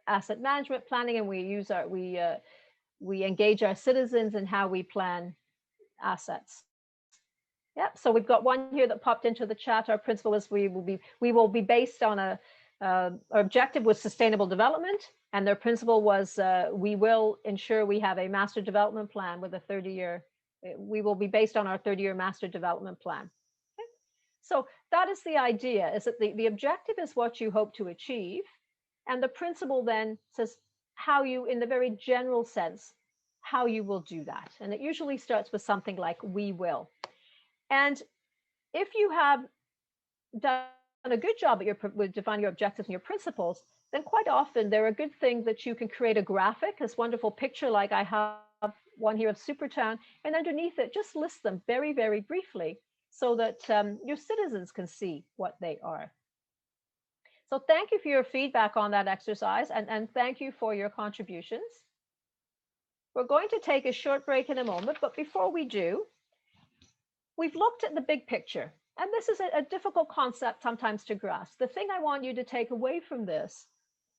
asset management planning, and we engage our citizens in how we plan assets. Yep. So we've got one here that popped into the chat. Our principle is we will be based on our objective was sustainable development, and their principle was we will ensure we have a master development plan with a 30-year. We will be based on our 30-year master development plan. Okay. So that is the idea: is that the objective is what you hope to achieve, and the principle then says how you, in the very general sense, how you will do that. And it usually starts with something like "we will." And if you have done a good job with defining your objectives and your principles, then quite often they're a good thing that you can create a graphic, this wonderful picture like I have one here of Supertown, and underneath it just list them very, very briefly so that your citizens can see what they are. So thank you for your feedback on that exercise, and thank you for your contributions. We're going to take a short break in a moment, but before we do, we've looked at the big picture, and this is a difficult concept sometimes to grasp. The thing I want you to take away from this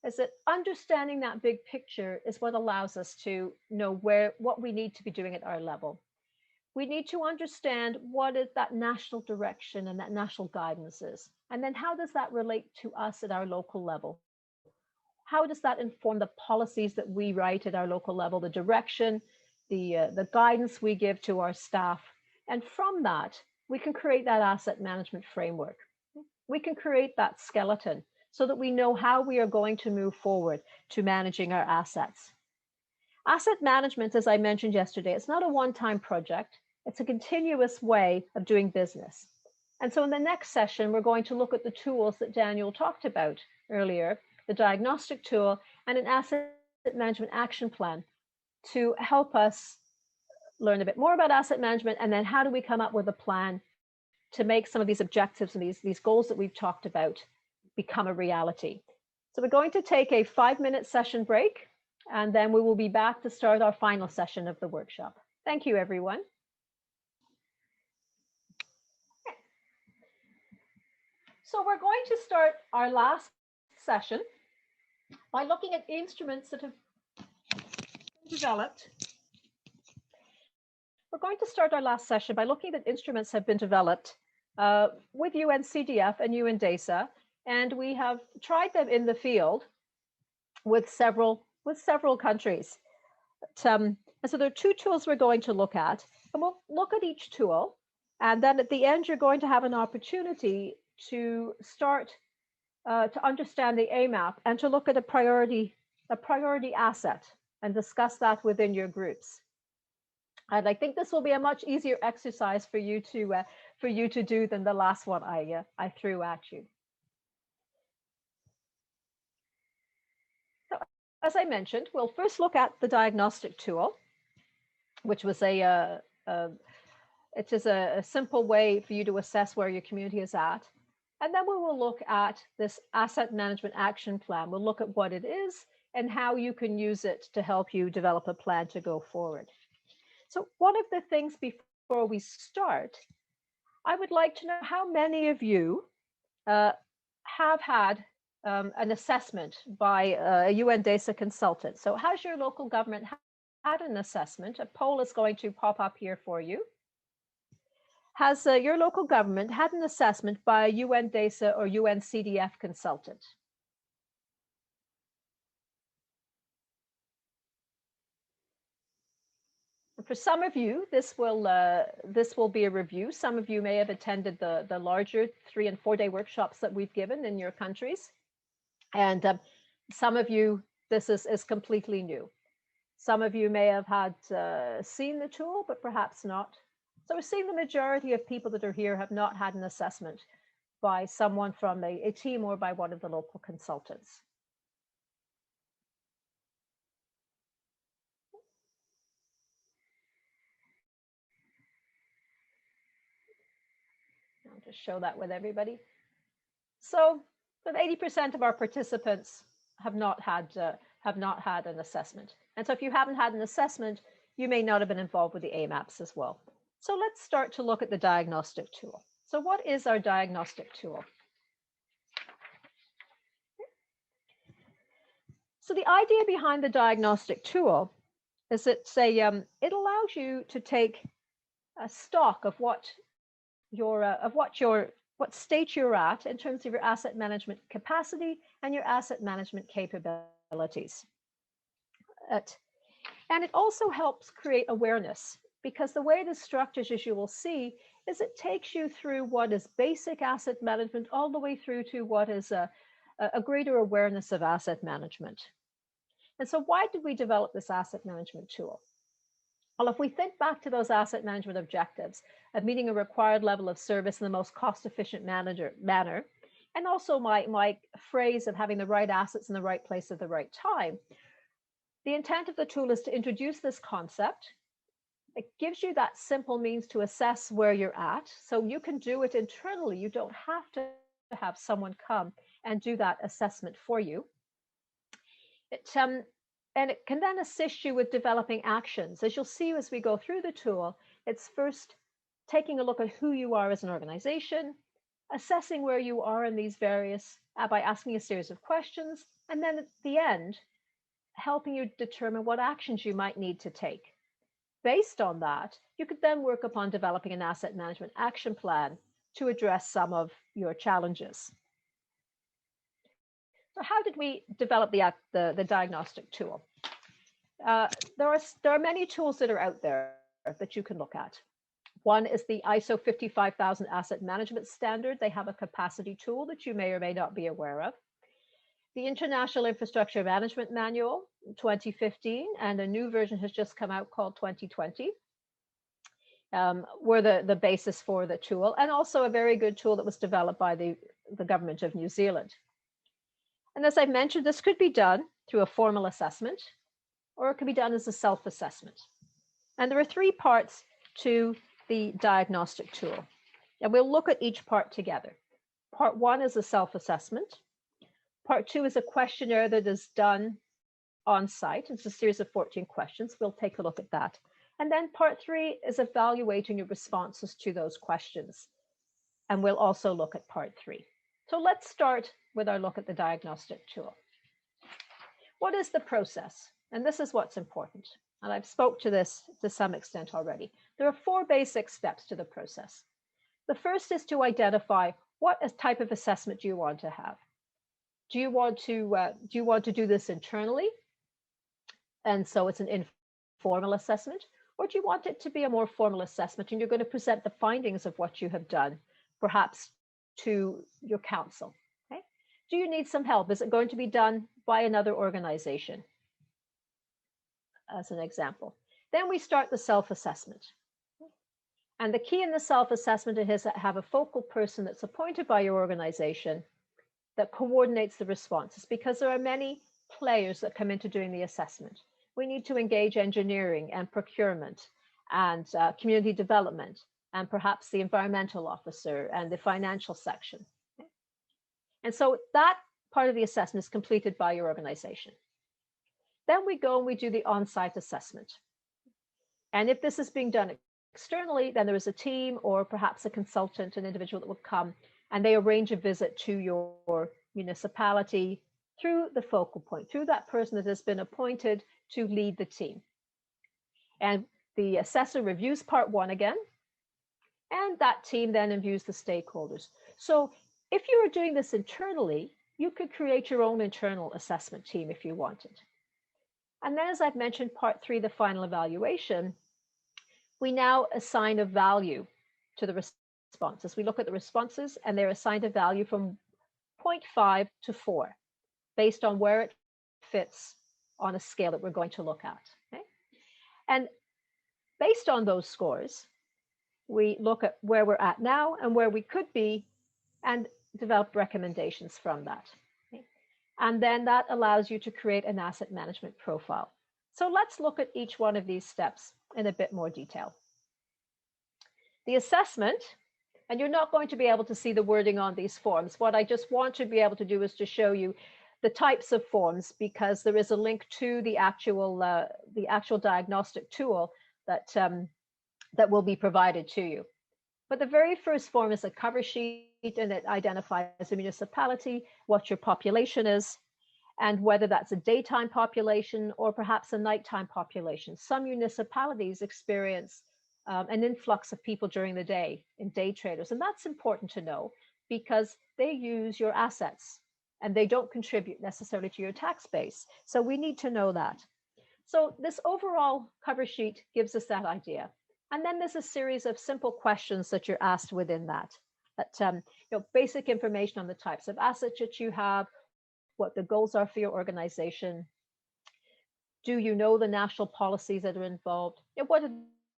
is that understanding that big picture is what allows us to know what we need to be doing at our level. We need to understand what is that national direction and that national guidance is, and then how does that relate to us at our local level? How does that inform the policies that we write at our local level, the direction, the guidance we give to our staff? And from that, we can create that asset management framework. We can create that skeleton so that we know how we are going to move forward to managing our assets. Asset management, as I mentioned yesterday, it's not a one-time project. It's a continuous way of doing business. And so in the next session, we're going to look at the tools that Daniel talked about earlier, the diagnostic tool and an asset management action plan to help us learn a bit more about asset management, and then how do we come up with a plan to make some of these objectives and these goals that we've talked about become a reality. So we're going to take a 5-minute session break, and then we will be back to start our final session of the workshop. Thank you, everyone. So we're going to start our last session by looking at instruments that have been developed. We're going to start our last session by looking at instruments have been developed with UNCDF and UNDESA, and we have tried them in the field with several countries. And so there are 2 tools we're going to look at, and we'll look at each tool, and then at the end you're going to have an opportunity to start to understand the AMAP and to look at a priority asset and discuss that within your groups. And I think this will be a much easier exercise for you to do than the last one I threw at you. So, as I mentioned, we'll first look at the diagnostic tool, which was it is a simple way for you to assess where your community is at. And then we will look at this asset management action plan. We'll look at what it is and how you can use it to help you develop a plan to go forward. So one of the things before we start, I would like to know how many of you have had an assessment by a UNDESA consultant. So has your local government had an assessment? A poll is going to pop up here for you. Has your local government had an assessment by a UNDESA or UNCDF consultant? For some of you, this will be a review. Some of you may have attended the larger 3- and 4-day workshops that we've given in your countries. And some of you, this is completely new. Some of you may have had seen the tool, but perhaps not. So we're seeing the majority of people that are here have not had an assessment by someone from a team or by one of the local consultants. I'll just show that with everybody. So 80% of our participants have not had an assessment. And so if you haven't had an assessment, you may not have been involved with the AMAPs as well. So let's start to look at the diagnostic tool. So what is our diagnostic tool? So the idea behind the diagnostic tool is it allows you to take a stock of what state you're at in terms of your asset management capacity and your asset management capabilities. And it also helps create awareness, because the way this structures, as you will see, is it takes you through what is basic asset management all the way through to what is a greater awareness of asset management. And so why did we develop this asset management tool? Well, if we think back to those asset management objectives of meeting a required level of service in the most cost-efficient manner, and also my phrase of having the right assets in the right place at the right time, the intent of the tool is to introduce this concept. It gives you that simple means to assess where you're at, so you can do it internally. You don't have to have someone come and do that assessment for you. And it can then assist you with developing actions. As you'll see as we go through the tool, it's first taking a look at who you are as an organization, assessing where you are in these various, by asking a series of questions, and then at the end, helping you determine what actions you might need to take. Based on that, you could then work upon developing an asset management action plan to address some of your challenges. So how did we develop the diagnostic tool? There are many tools that are out there that you can look at. One is the ISO 55000 Asset Management Standard. They have a capacity tool that you may or may not be aware of. The International Infrastructure Management Manual, 2015, and a new version has just come out called 2020, were the basis for the tool, and also a very good tool that was developed by the government of New Zealand. And as I mentioned, this could be done through a formal assessment, or it could be done as a self-assessment. And there are 3 parts to the diagnostic tool, and we'll look at each part together. Part 1 is a self-assessment. Part 2 is a questionnaire that is done on site. It's a series of 14 questions. We'll take a look at that. And then part 3 is evaluating your responses to those questions. And we'll also look at part 3. So let's start with our look at the diagnostic tool. What is the process? And this is what's important. And I've spoke to this to some extent already. There are 4 basic steps to the process. The first is to identify what type of assessment do you want to have. Do you want to do this internally? And so it's an informal assessment, or do you want it to be a more formal assessment and you're going to present the findings of what you have done, perhaps to your council? Okay? Do you need some help? Is it going to be done by another organization? As an example. Then we start the self-assessment. And the key in the self-assessment is to have a focal person that's appointed by your organization that coordinates the responses, because there are many players that come into doing the assessment. We need to engage engineering and procurement and community development, and perhaps the environmental officer and the financial section. Okay? And so that part of the assessment is completed by your organization. Then we go and we do the on-site assessment. And if this is being done externally, then there is a team or perhaps a consultant, an individual that will come, and they arrange a visit to your municipality through the focal point, through that person that has been appointed to lead the team. And the assessor reviews part 1 again, and that team then reviews the stakeholders. So if you were doing this internally, you could create your own internal assessment team if you wanted. And then, as I've mentioned, part 3, the final evaluation, we now assign a value to the responses. We look at the responses and they're assigned a value from 0.5 to 4 based on where it fits on a scale that we're going to look at. Okay? And based on those scores, we look at where we're at now and where we could be and develop recommendations from that. Okay? And then that allows you to create an asset management profile. So let's look at each one of these steps in a bit more detail. The assessment, and you're not going to be able to see the wording on these forms. What I just want to be able to do is to show you the types of forms, because there is a link to the actual diagnostic tool that, that will be provided to you. But the very first form is a cover sheet, and it identifies a municipality, what your population is, and whether that's a daytime population or perhaps a nighttime population. Some municipalities experience an influx of people during the day in day traders. And that's important to know because they use your assets and they don't contribute necessarily to your tax base. So we need to know that. So this overall cover sheet gives us that idea. And then there's a series of simple questions that you're asked within that. Basic information on the types of assets that you have, what the goals are for your organization. Do you know the national policies that are involved? What are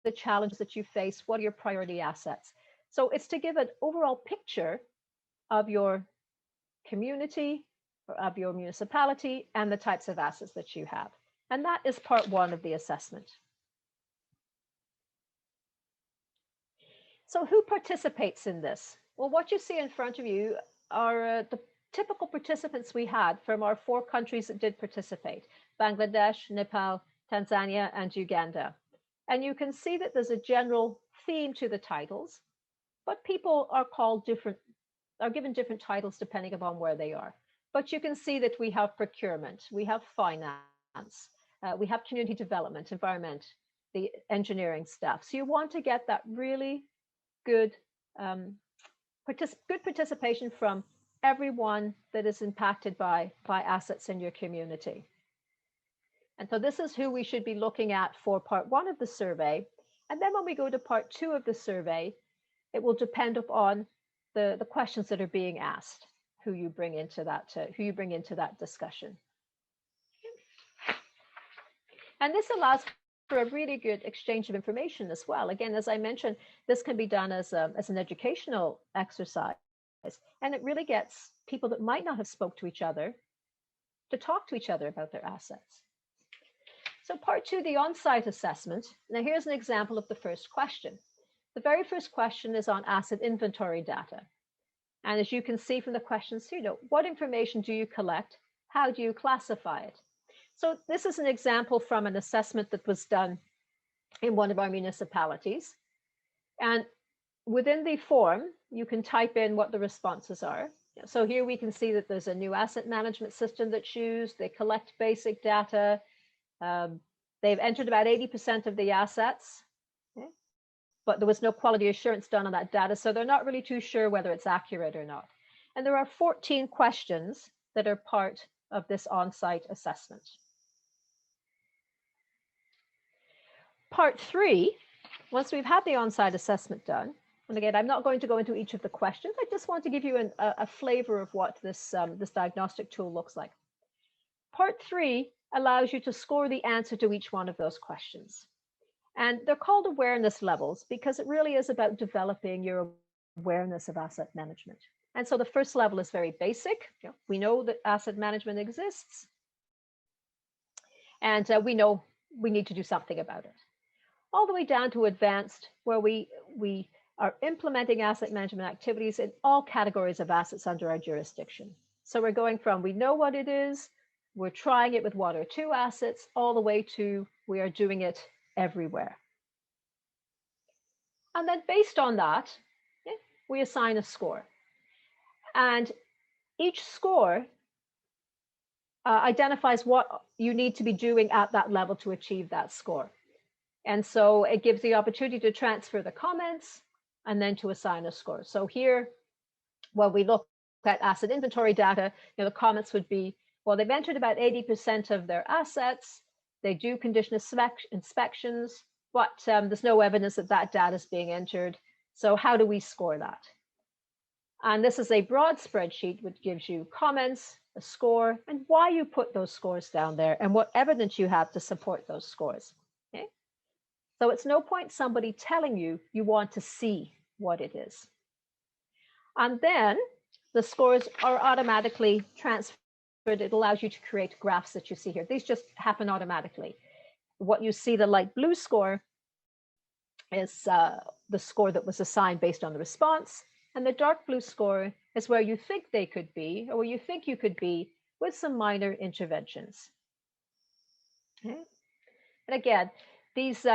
the challenges that you face? What are your priority assets? So it's to give an overall picture of your community, of your municipality, and the types of assets that you have. And that is part one of the assessment. So who participates in this? Well, what you see in front of you are the typical participants we had from our 4 countries that did participate: Bangladesh, Nepal, Tanzania, and Uganda. And you can see that there's a general theme to the titles, but people are given different titles depending upon where they are. But you can see that we have procurement, we have finance, we have community development, environment, the engineering staff. So you want to get that really good, good participation from everyone that is impacted by assets in your community. And so this is who we should be looking at for part 1 of the survey. And then when we go to part 2 of the survey, it will depend upon the questions that are being asked, who you bring into that discussion. And this allows for a really good exchange of information as well. Again, as I mentioned, this can be done as an educational exercise, and it really gets people that might not have spoke to each other to talk to each other about their assets. So part 2, the on-site assessment. Now here's an example of the first question. The very first question is on asset inventory data. And as you can see from the questions here, what information do you collect? How do you classify it? So this is an example from an assessment that was done in one of our municipalities. And within the form, you can type in what the responses are. So here we can see that there's a new asset management system that's used. They collect basic data. They've entered about 80% of the assets, okay? But there was no quality assurance done on that data, so they're not really too sure whether it's accurate or not. And there are 14 questions that are part of this on-site assessment. Part 3, once we've had the on-site assessment done, and again, I'm not going to go into each of the questions, I just want to give you a flavor of what this diagnostic tool looks like. Part 3 allows you to score the answer to each one of those questions. And they're called awareness levels because it really is about developing your awareness of asset management. And so the first level is very basic. We know that asset management exists, and we know we need to do something about it. All the way down to advanced, where we are implementing asset management activities in all categories of assets under our jurisdiction. So we're going from we know what it is, we're trying it with 1 or 2 assets, all the way to we are doing it everywhere. And then based on that, we assign a score. And each score identifies what you need to be doing at that level to achieve that score. And so it gives the opportunity to transfer the comments and then to assign a score. So here, when we look at asset inventory data, the comments would be, well, they've entered about 80% of their assets. They do condition inspections. but there's no evidence that that data is being entered. So how do we score that? And this is a broad spreadsheet which gives you comments, a score, and why you put those scores down there and what evidence you have to support those scores. Okay? So it's no point somebody telling you you want to see what it is. And then the scores are automatically transferred. It allows you to create graphs that you see here. These just happen automatically. What you see, the light blue score, is the score that was assigned based on the response. And the dark blue score is where you think they could be, or where you think you could be with some minor interventions. Okay? And again, these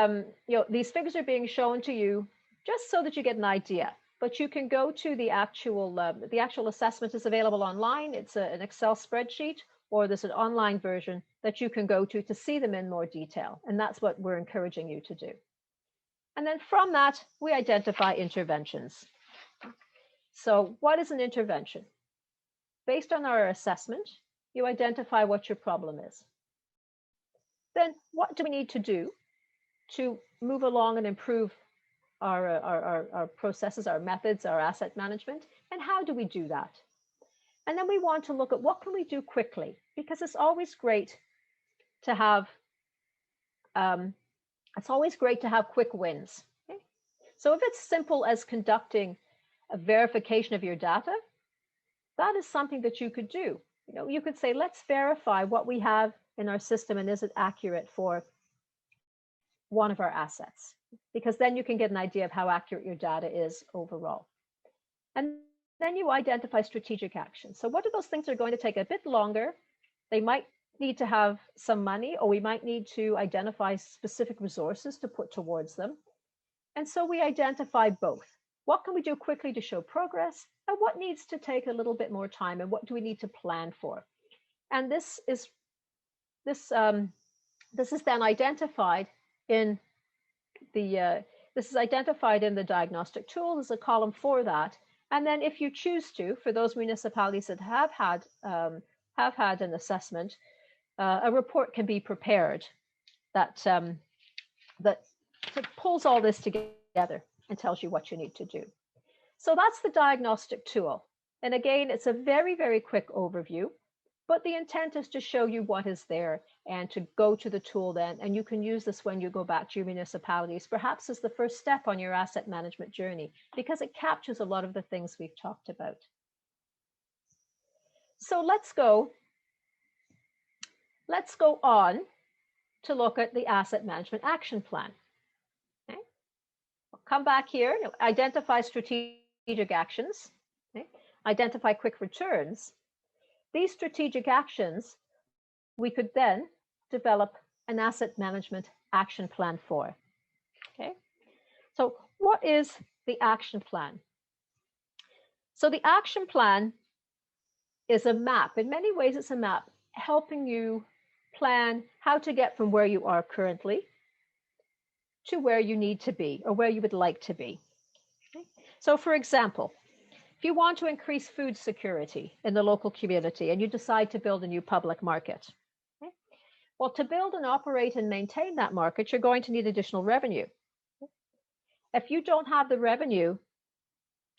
these figures are being shown to you just so that you get an idea. But you can go to the actual assessment is available online. It's an Excel spreadsheet, or there's an online version that you can go to see them in more detail. And that's what we're encouraging you to do. And then from that, we identify interventions. So what is an intervention? Based on our assessment, you identify what your problem is. Then what do we need to do to move along and improve our processes, our methods, our asset management, and how do we do that? And then we want to look at what can we do quickly, because it's always great to have quick wins. Okay? So if it's simple as conducting a verification of your data, that is something that you could do. You could say, let's verify what we have in our system and is it accurate for one of our assets, because then you can get an idea of how accurate your data is overall. And then you identify strategic actions. So what are those things that are going to take a bit longer? They might need to have some money, or we might need to identify specific resources to put towards them. And so we identify both. What can we do quickly to show progress? And what needs to take a little bit more time? And what do we need to plan for? And this is then identified in the diagnostic tool. There's a column for that. And then if you choose to, for those municipalities that have had an assessment, a report can be prepared that pulls all this together and tells you what you need to do. So that's the diagnostic tool. And again, it's a very, very quick overview, but the intent is to show you what is there and to go to the tool then, and you can use this when you go back to your municipalities, perhaps as the first step on your asset management journey, because it captures a lot of the things we've talked about. So let's go on to look at the asset management action plan. Okay. We'll come back here, identify strategic actions, okay. Identify quick returns. These strategic actions, we could then develop an asset management action plan for. Okay. So what is the action plan? So the action plan is a map. In many ways, it's a map helping you plan how to get from where you are currently to where you need to be or where you would like to be. Okay. So for example, if you want to increase food security in the local community and you decide to build a new public market, okay, well, to build and operate and maintain that market, you're going to need additional revenue. If you don't have the revenue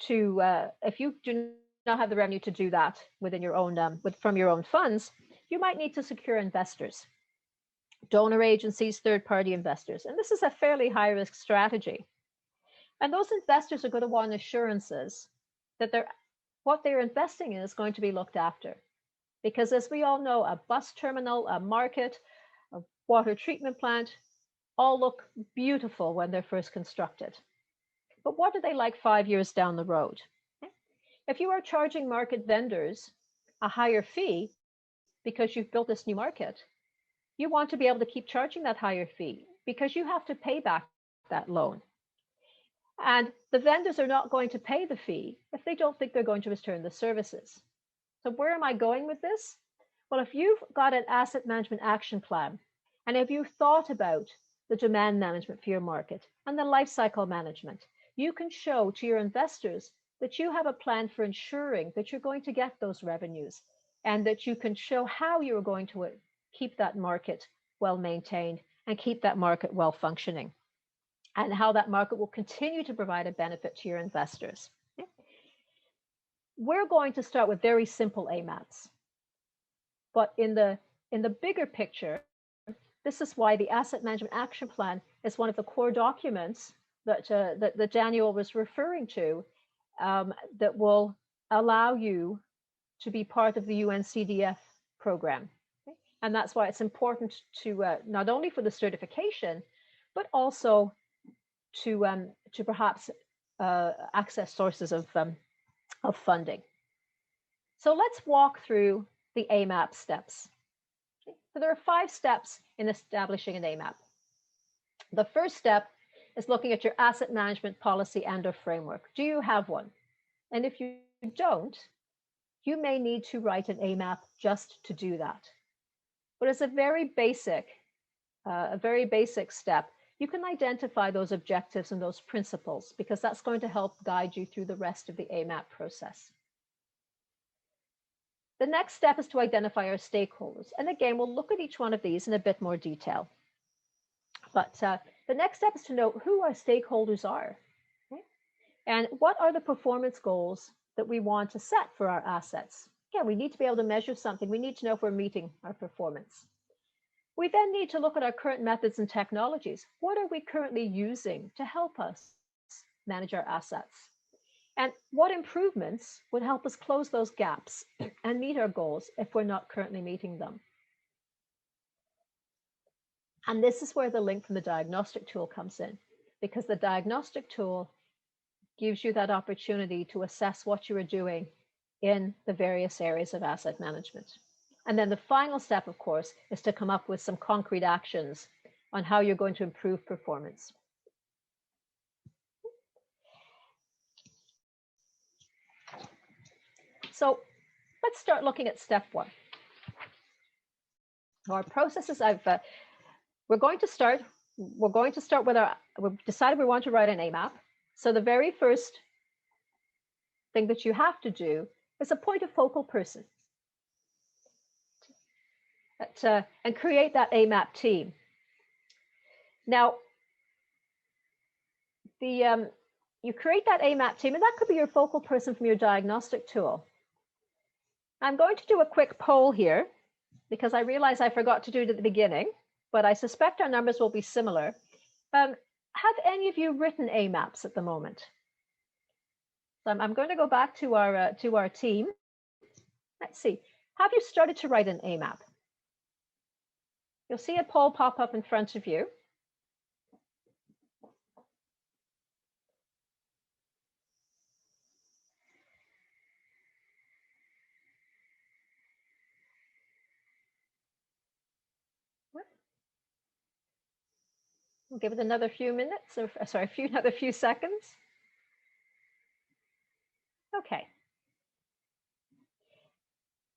if you do not have the revenue to do that within your own, from your own funds, you might need to secure investors, donor agencies, third-party investors. And this is a fairly high-risk strategy. And those investors are going to want assurances that what they're investing in is going to be looked after. Because as we all know, a bus terminal, a market, a water treatment plant, all look beautiful when they're first constructed. But what are they like 5 years down the road? If you are charging market vendors a higher fee because you've built this new market, you want to be able to keep charging that higher fee because you have to pay back that loan. And the vendors are not going to pay the fee if they don't think they're going to return the services. So where am I going with this? Well, if you've got an asset management action plan, and if you've thought about the demand management for your market and the life cycle management, you can show to your investors that you have a plan for ensuring that you're going to get those revenues and that you can show how you're going to keep that market well maintained and keep that market well functioning. and how that market will continue to provide a benefit to your investors. Okay? We're going to start with very simple AMAPs, but in the bigger picture, this is why the Asset Management Action Plan is one of the core documents that Daniel was referring to, that will allow you to be part of the UNCDF program. Okay? And that's why it's important to not only for the certification, but also to perhaps access sources of funding. So let's walk through the AMAP steps. Okay? So there are 5 steps in establishing an AMAP. The first step is looking at your asset management policy and/or framework. Do you have one? And if you don't, you may need to write an AMAP just to do that. But as a very basic step, you can identify those objectives and those principles, because that's going to help guide you through the rest of the AMAP process. The next step is to identify our stakeholders. And again, we'll look at each one of these in a bit more detail. But the next step is to know who our stakeholders are, okay? And what are the performance goals that we want to set for our assets. Again, we need to be able to measure something. We need to know if we're meeting our performance. We then need to look at our current methods and technologies. What are we currently using to help us manage our assets? And what improvements would help us close those gaps and meet our goals if we're not currently meeting them? And this is where the link from the diagnostic tool comes in, because the diagnostic tool gives you that opportunity to assess what you are doing in the various areas of asset management. And then the final step, of course, is to come up with some concrete actions on how you're going to improve performance. So let's start looking at step 1. Our processes, we're going to start with we've decided we want to write an AMAP. So the very first thing that you have to do is appoint a focal person and create that AMAP team. Now, you create that AMAP team, and that could be your focal person from your diagnostic tool. I'm going to do a quick poll here because I realize I forgot to do it at the beginning, but I suspect our numbers will be similar. Have any of you written AMAPs at the moment? So I'm going to go back to our team. Let's see. Have you started to write an AMAP? You'll see a poll pop up in front of you. We'll give it another few minutes, or sorry, another few seconds. Okay.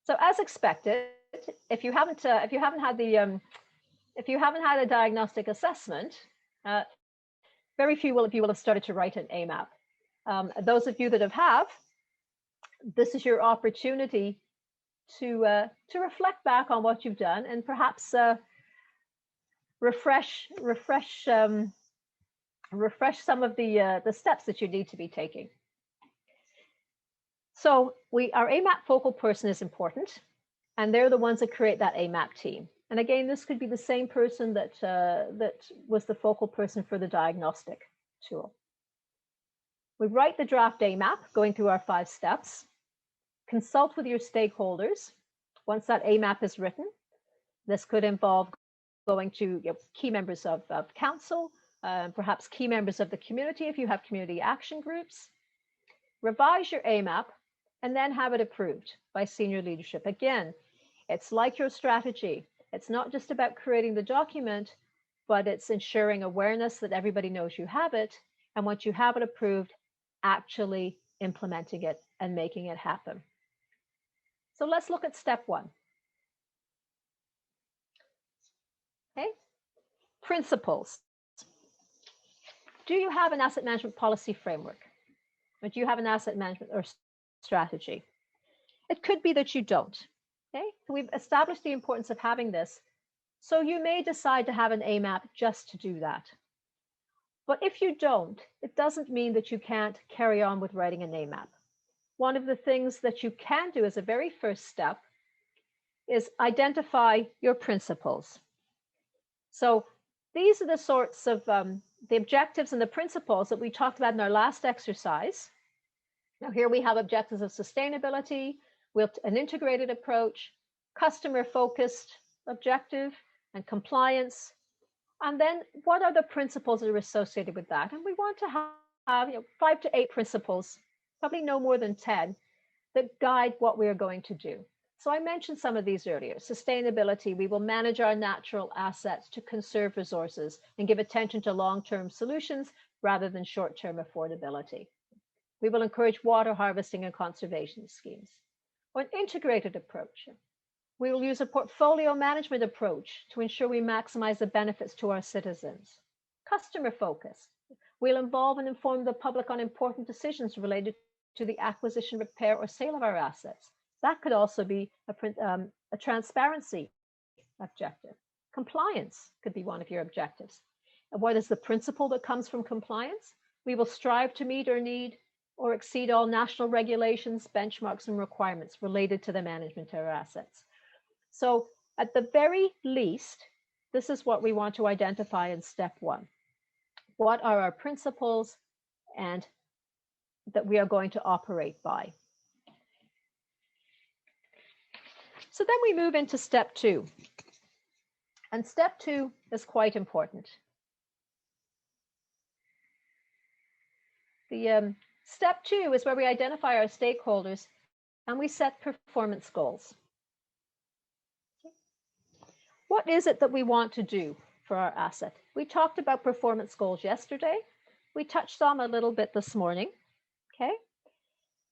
So as expected, if you haven't had a diagnostic assessment, very few of you will have started to write an AMAP. Those of you that have, this is your opportunity to reflect back on what you've done and perhaps refresh some of the steps that you need to be taking. So our AMAP focal person is important, and they're the ones that create that AMAP team. And again, this could be the same person that was the focal person for the diagnostic tool. We write the draft AMAP, going through our 5 steps. Consult with your stakeholders. Once that AMAP is written, this could involve going to key members of council, perhaps key members of the community if you have community action groups. Revise your AMAP and then have it approved by senior leadership. Again, it's like your strategy. It's not just about creating the document, but it's ensuring awareness that everybody knows you have it. And once you have it approved, actually implementing it and making it happen. So let's look at step 1. Okay, principles. Do you have an asset management policy framework? Or do you have an asset management or strategy? It could be that you don't. Okay, so we've established the importance of having this. So you may decide to have an AMAP just to do that. But if you don't, it doesn't mean that you can't carry on with writing an AMAP. One of the things that you can do as a very first step is identify your principles. So these are the sorts of the objectives and the principles that we talked about in our last exercise. Now here we have objectives of sustainability, with an integrated approach, customer-focused objective, and compliance. And then what are the principles that are associated with that? And we want to have 5 to 8 principles, probably no more than 10, that guide what we are going to do. So I mentioned some of these earlier. Sustainability, we will manage our natural assets to conserve resources and give attention to long-term solutions rather than short-term affordability. We will encourage water harvesting and conservation schemes. Or an integrated approach. We will use a portfolio management approach to ensure we maximize the benefits to our citizens. Customer focused. We'll involve and inform the public on important decisions related to the acquisition, repair, or sale of our assets. That could also be a transparency objective. Compliance could be one of your objectives. And what is the principle that comes from compliance? We will strive to meet or need or exceed all national regulations, benchmarks, and requirements related to the management of our assets. So at the very least, this is what we want to identify in step 1. What are our principles and that we are going to operate by? So then we move into step 2. And step 2 is quite important. The step 2 is where we identify our stakeholders and we set performance goals. What is it that we want to do for our asset? We talked about performance goals yesterday. We touched on a little bit this morning. Okay.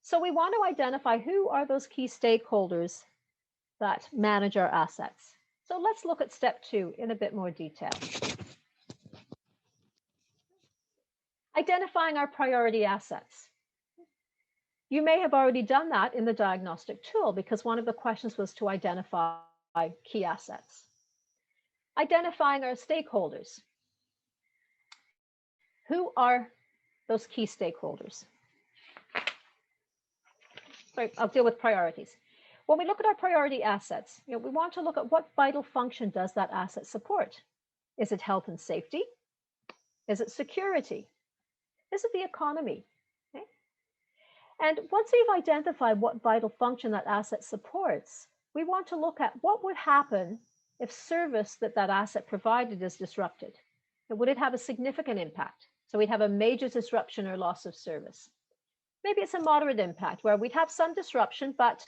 So we want to identify who are those key stakeholders that manage our assets. So let's look at step 2 in a bit more detail. Identifying our priority assets. You may have already done that in the diagnostic tool because one of the questions was to identify key assets. Identifying our stakeholders. Who are those key stakeholders? Sorry, I'll deal with priorities. When we look at our priority assets, we want to look at what vital function does that asset support? Is it health and safety? Is it security? Is it the economy? Okay. And once we've identified what vital function that asset supports, we want to look at what would happen if service that asset provided is disrupted. So would it have a significant impact? So we'd have a major disruption or loss of service. Maybe it's a moderate impact where we'd have some disruption, but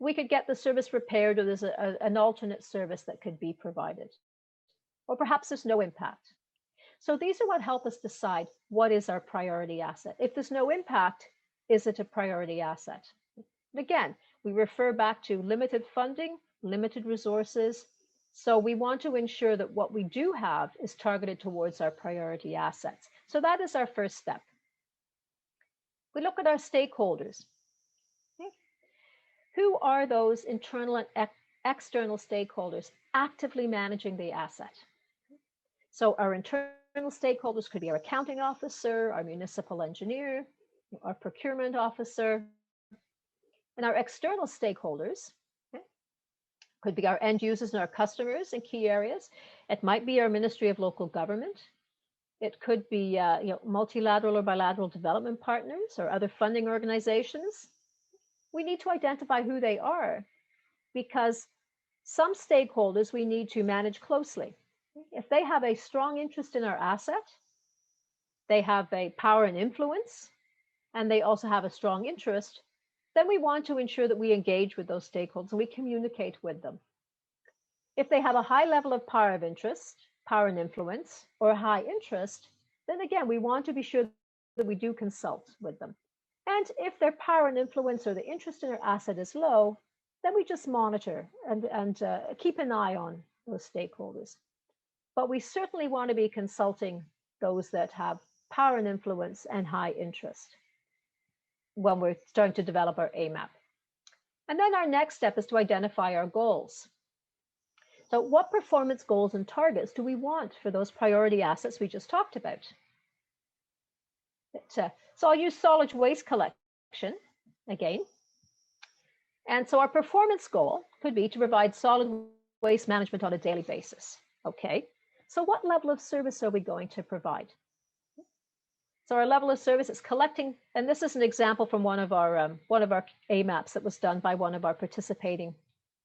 we could get the service repaired or there's an alternate service that could be provided. Or perhaps there's no impact. So these are what help us decide what is our priority asset. If there's no impact, is it a priority asset? And again, we refer back to limited funding, limited resources. So we want to ensure that what we do have is targeted towards our priority assets. So that is our first step. We look at our stakeholders. Okay. Who are those internal and external stakeholders actively managing the asset? So our internal stakeholders could be our accounting officer, our municipal engineer, our procurement officer, and our external stakeholders could be our end users and our customers in key areas. It might be our Ministry of Local Government. It could be multilateral or bilateral development partners or other funding organizations. We need to identify who they are because some stakeholders we need to manage closely. If they have a strong interest in our asset, they have a power and influence, and they also have a strong interest, then we want to ensure that we engage with those stakeholders and we communicate with them. If they have a high level of power and influence, or a high interest, then again, we want to be sure that we do consult with them. And if their power and influence or the interest in our asset is low, then we just monitor and keep an eye on those stakeholders. But we certainly want to be consulting those that have power and influence and high interest when we're starting to develop our AMAP. And then our next step is to identify our goals. So what performance goals and targets do we want for those priority assets we just talked about? So I'll use solid waste collection again. And so our performance goal could be to provide solid waste management on a daily basis. Okay, so what level of service are we going to provide? So our level of service is collecting, and this is an example from one of our AMAPs that was done by one of our participating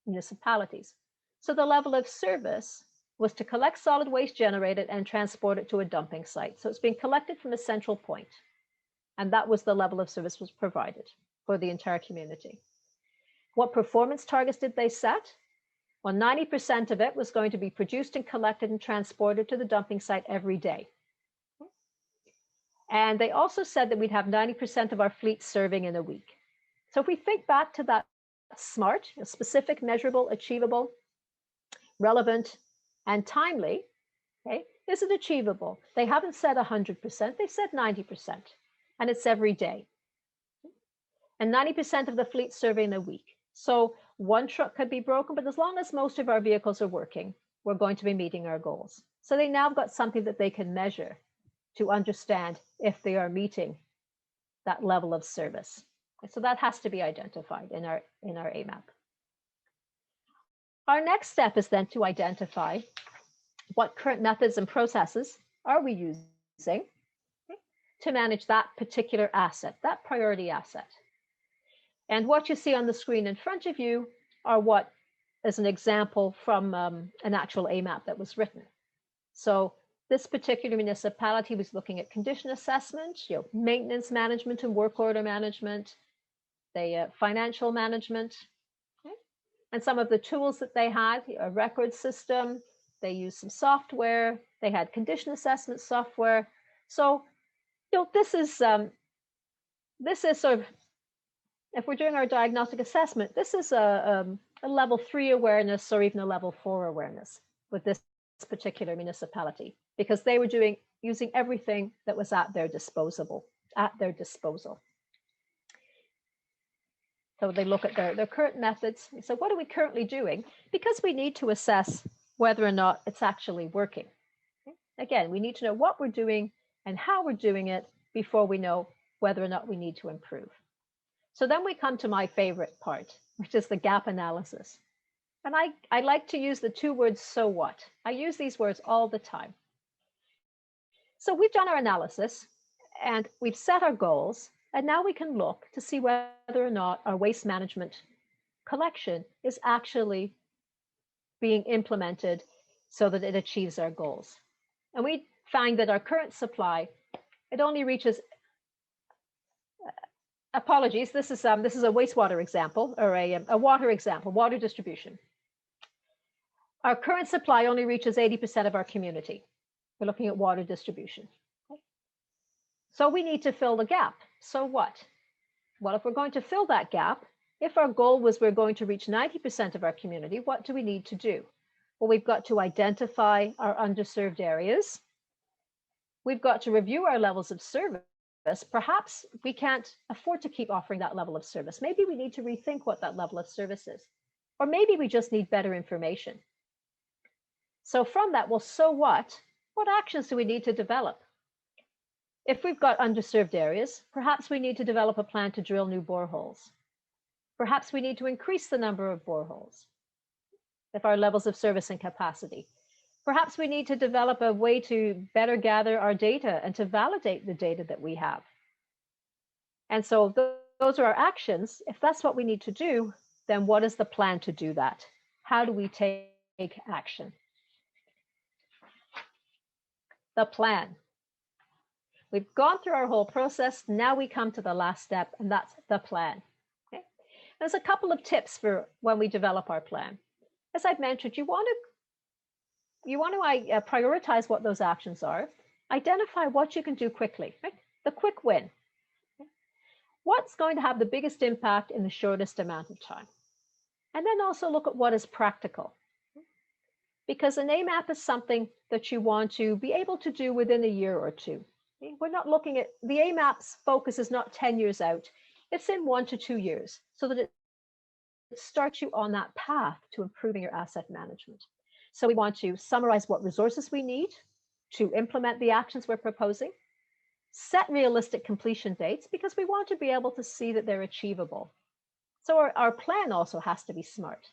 municipalities. So the level of service was to collect solid waste generated and transport it to a dumping site. So it's being collected from a central point. And that was the level of service was provided for the entire community. What performance targets did they set? Well, 90% of it was going to be produced and collected and transported to the dumping site every day. And they also said that we'd have 90% of our fleet serving in a week. So if we think back to that SMART, specific, measurable, achievable, relevant, and timely, okay, is it achievable? They haven't said 100%, they said 90%, and it's every day. And 90% of the fleet serving in a week. So one truck could be broken, but as long as most of our vehicles are working, we're going to be meeting our goals. So they now got something that they can measure to understand if they are meeting that level of service. So that has to be identified in our AMAP. Our next step is then to identify what current methods and processes are we using to manage that particular asset, that priority asset. And what you see on the screen in front of you are what is an example from an actual AMAP that was written. So this particular municipality was looking at condition assessment, maintenance management and work order management, the financial management, okay? And some of the tools that they had, a record system, they used some software, they had condition assessment software. So, this is sort of, if we're doing our diagnostic assessment, this is a level 3 awareness or even a level 4 awareness with this particular municipality, because they were using everything that was at their disposal. So they look at their current methods. So what are we currently doing? Because we need to assess whether or not it's actually working. Okay? Again, we need to know what we're doing and how we're doing it before we know whether or not we need to improve. So then we come to my favorite part, which is the gap analysis. And I like to use the two words, so what? I use these words all the time. So we've done our analysis and we've set our goals, and now we can look to see whether or not our waste management collection is actually being implemented so that it achieves our goals. And we find that our current supply, it only reaches, apologies, this is a wastewater example, or a water example, water distribution. Our current supply only reaches 80% of our community. We're looking at water distribution. Okay. So we need to fill the gap. So what? Well, if we're going to fill that gap, if our goal was we're going to reach 90% of our community, what do we need to do? Well, we've got to identify our underserved areas. We've got to review our levels of service. Perhaps we can't afford to keep offering that level of service. Maybe we need to rethink what that level of service is. Or maybe we just need better information. So from that, well, so what? What actions do we need to develop? If we've got underserved areas, perhaps we need to develop a plan to drill new boreholes. Perhaps we need to increase the number of boreholes if our levels of service and capacity. Perhaps we need to develop a way to better gather our data and to validate the data that we have. And so those are our actions. If that's what we need to do, then what is the plan to do that? How do we take action? The plan. We've gone through our whole process. Now we come to the last step, and that's the plan. Okay? There's a couple of tips for when we develop our plan. As I've mentioned, you want to prioritize what those actions are, identify what you can do quickly, right? The quick win. Okay? What's going to have the biggest impact in the shortest amount of time? And then also look at what is practical. Because an AMAP is something that you want to be able to do within a year or two. We're not looking at, the AMAP's focus is not 10 years out, it's in 1 to 2 years, so that it starts you on that path to improving your asset management. So we want to summarize what resources we need to implement the actions we're proposing, set realistic completion dates because we want to be able to see that they're achievable. So our plan also has to be smart.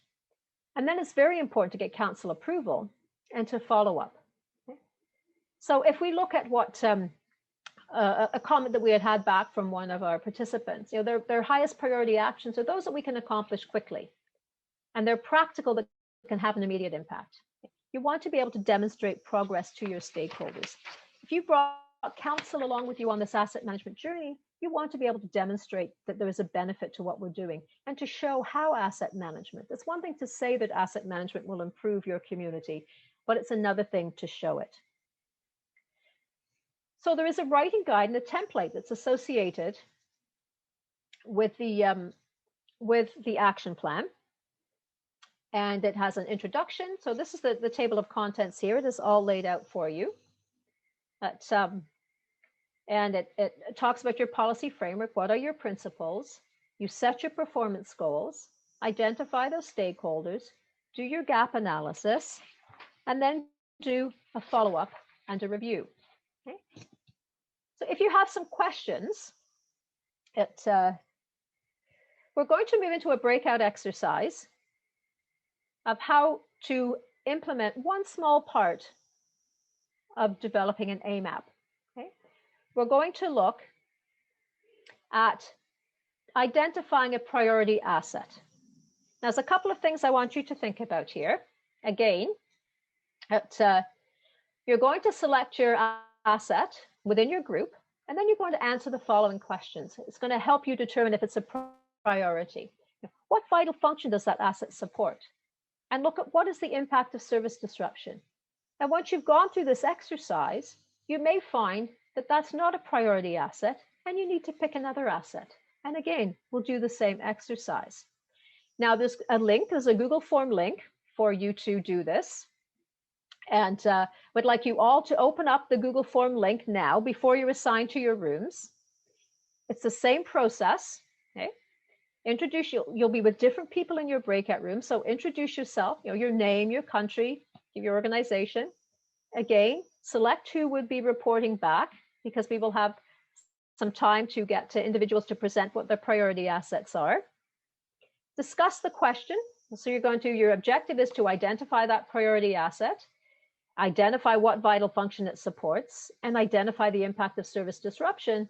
And then it's very important to get council approval and to follow up. Okay? So if we look at what a comment that we had back from one of our participants, you know, their highest priority actions are those that we can accomplish quickly, and they're practical, that can have an immediate impact. You want to be able to demonstrate progress to your stakeholders. If you brought council along with you on this asset management journey, you want to be able to demonstrate that there is a benefit to what we're doing and to show how asset management. It's one thing to say that asset management will improve your community, but it's another thing to show it. So there is a writing guide and a template that's associated with the action plan. And it has an introduction. So this is the table of contents here. It is all laid out for you. And it talks about your policy framework. What are your principles? You set your performance goals, identify those stakeholders, do your gap analysis, and then do a follow-up and a review. Okay? So if you have some questions, we're going to move into a breakout exercise of how to implement one small part of developing an AMAP. Okay? We're going to look at identifying a priority asset. Now, there's a couple of things I want you to think about here. Again, you're going to select your asset within your group, and then you're going to answer the following questions. It's going to help you determine if it's a priority. What vital function does that asset support? And look at what is the impact of service disruption. And once you've gone through this exercise, you may find that that's not a priority asset and you need to pick another asset. And again, we'll do the same exercise. Now there's a link, there's a Google form link for you to do this. And would like you all to open up the Google form link now before you're assigned to your rooms. It's the same process, okay? Introduce you'll be with different people in your breakout room. So introduce yourself, you know, your name, your country, your organization. Again, select who would be reporting back because we will have some time to get to individuals to present what their priority assets are. Discuss the question. So your objective is to identify that priority asset, identify what vital function it supports, and identify the impact of service disruption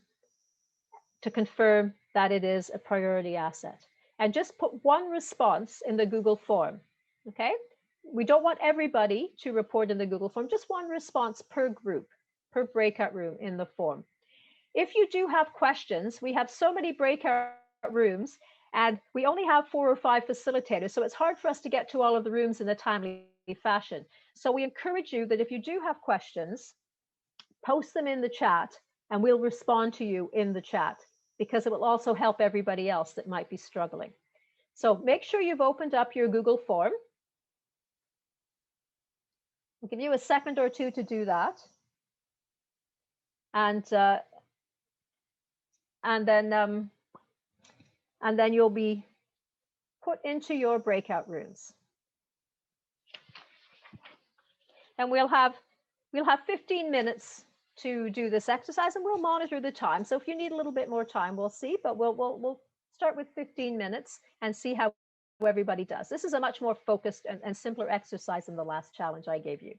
to confirm that it is a priority asset. And just put one response in the Google form, okay? We don't want everybody to report in the Google form, just one response per group, per breakout room in the form. If you do have questions, we have so many breakout rooms and we only have 4 or 5 facilitators, so it's hard for us to get to all of the rooms in a timely fashion. So we encourage you that if you do have questions, post them in the chat and we'll respond to you in the chat, because it will also help everybody else that might be struggling. So make sure you've opened up your Google form. I'll give you a second or two to do that. And then you'll be put into your breakout rooms. And we'll have 15 minutes to do this exercise, and we'll monitor the time. So if you need a little bit more time, we'll see, but we'll start with 15 minutes and see how everybody does. This is a much more focused and simpler exercise than the last challenge I gave you.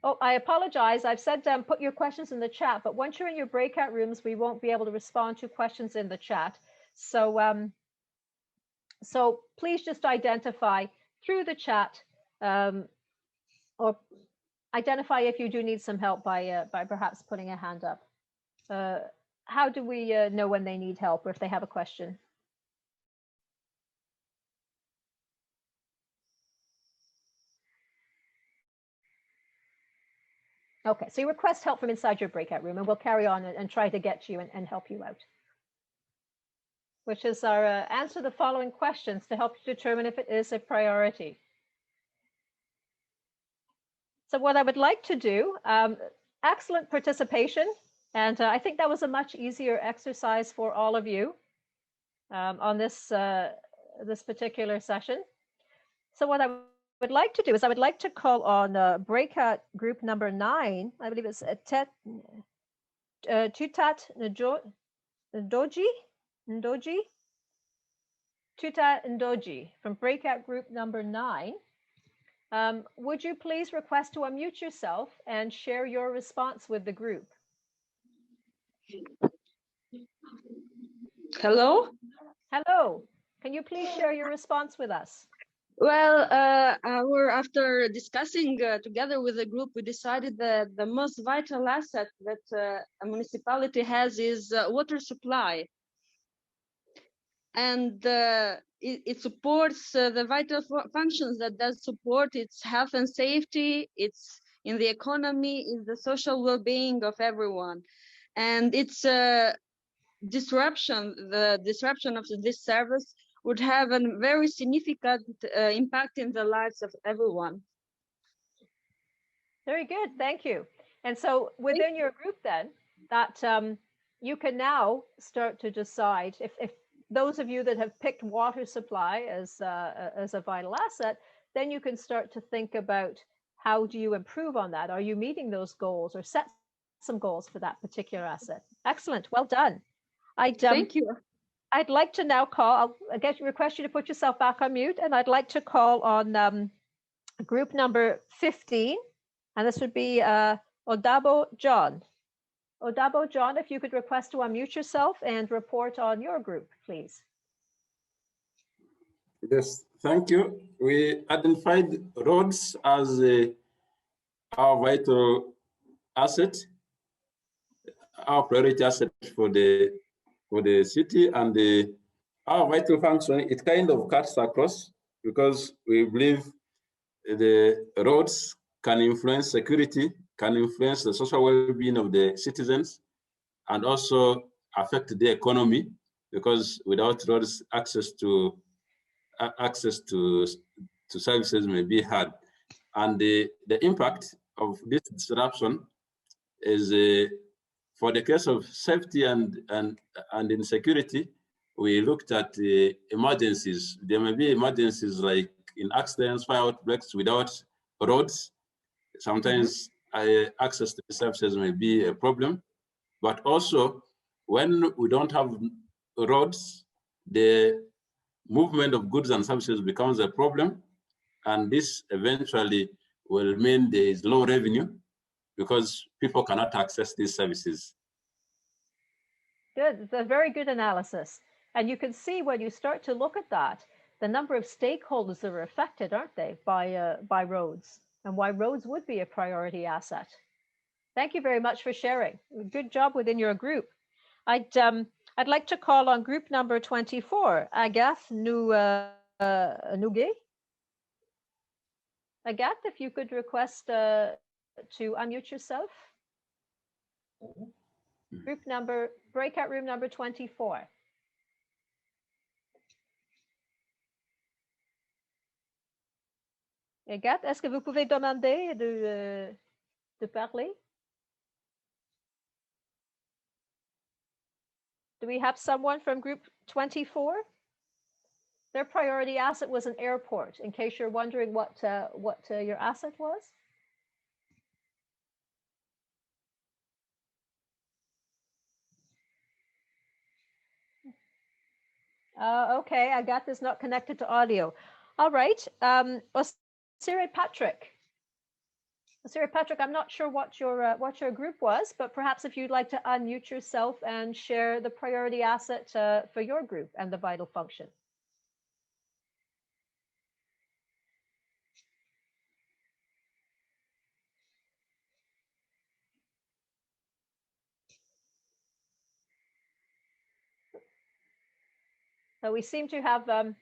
Oh, I apologize. I've said put your questions in the chat, but once you're in your breakout rooms, we won't be able to respond to questions in the chat. So, so please just identify through the chat, or identify if you do need some help by perhaps putting a hand up. How do we know when they need help or if they have a question? Okay, so you request help from inside your breakout room and we'll carry on and try to get you and help you out. Which is our answer the following questions to help you determine if it is a priority. So what I would like to do, excellent participation. And I think that was a much easier exercise for all of you on this, this particular session. So what I would like to do is I would like to call on breakout group number 9. I believe it's Tutat Ndoji, Tutat Ndoji from breakout group number 9. Would you please request to unmute yourself and share your response with the group? Hello? Hello. Can you please share your response with us? Well, after discussing together with the group, we decided that the most vital asset that a municipality has is water supply. And it supports the vital functions that does support its health and safety, it's in the economy, in the social well-being of everyone. And its disruption, the disruption of this service would have a very significant impact in the lives of everyone. Very good, thank you. And so within your group then, that you can now start to decide if those of you that have picked water supply as a vital asset, then you can start to think about how do you improve on that? Are you meeting those goals or set some goals for that particular asset? Excellent, well done. Thank you. I'd like to now call, I'll request you to put yourself back on mute, and I'd like to call on group number 15, and this would be Odabo John. Odabo John, if you could request to unmute yourself and report on your group, please. Yes, thank you. We identified roads as our vital asset, our priority asset for the city, and our vital function. It kind of cuts across because we believe the roads can influence security, can influence the social well-being of the citizens, and also affect the economy, because without roads, access to services may be hard. And the impact of this disruption is, for the case of safety and insecurity, we looked at emergencies. There may be emergencies like in accidents, fire outbreaks without roads. Sometimes access to the services may be a problem. But also, when we don't have roads, the movement of goods and services becomes a problem. And this eventually will mean there is low revenue because people cannot access these services. Good, it's a very good analysis. And you can see when you start to look at that, the number of stakeholders that are affected, aren't they, by roads, and why roads would be a priority asset. Thank you very much for sharing. Good job within your group. I'd like to call on group number 24, Agath Nouguet. Agath, if you could request to unmute yourself. Breakout room number 24. Agathe, est-ce que vous pouvez demander de parler? Do we have someone from group 24? Their priority asset was an airport, in case you're wondering what your asset was. Okay, Agathe is not connected to audio. All right, Osiri Patrick. Osiri Patrick, I'm not sure what your group was, but perhaps if you'd like to unmute yourself and share the priority asset for your group and the vital function. So we seem to have a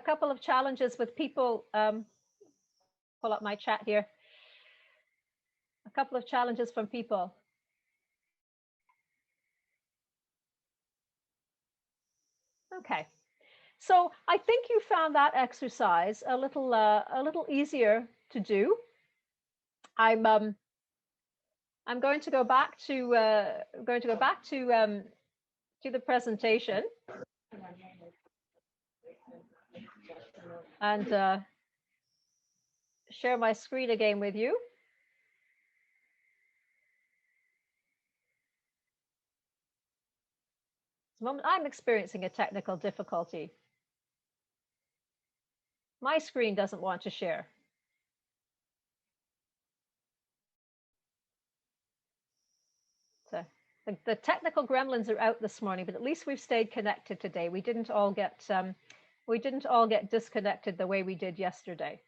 couple of challenges with people. Pull up my chat here. A couple of challenges from people. Okay, so I think you found that exercise a little easier to do. I'm going to go back to the presentation. and share my screen again with you. At the moment, I'm experiencing a technical difficulty. My screen doesn't want to share. So the technical gremlins are out this morning, but at least we've stayed connected today. We didn't all get disconnected the way we did yesterday.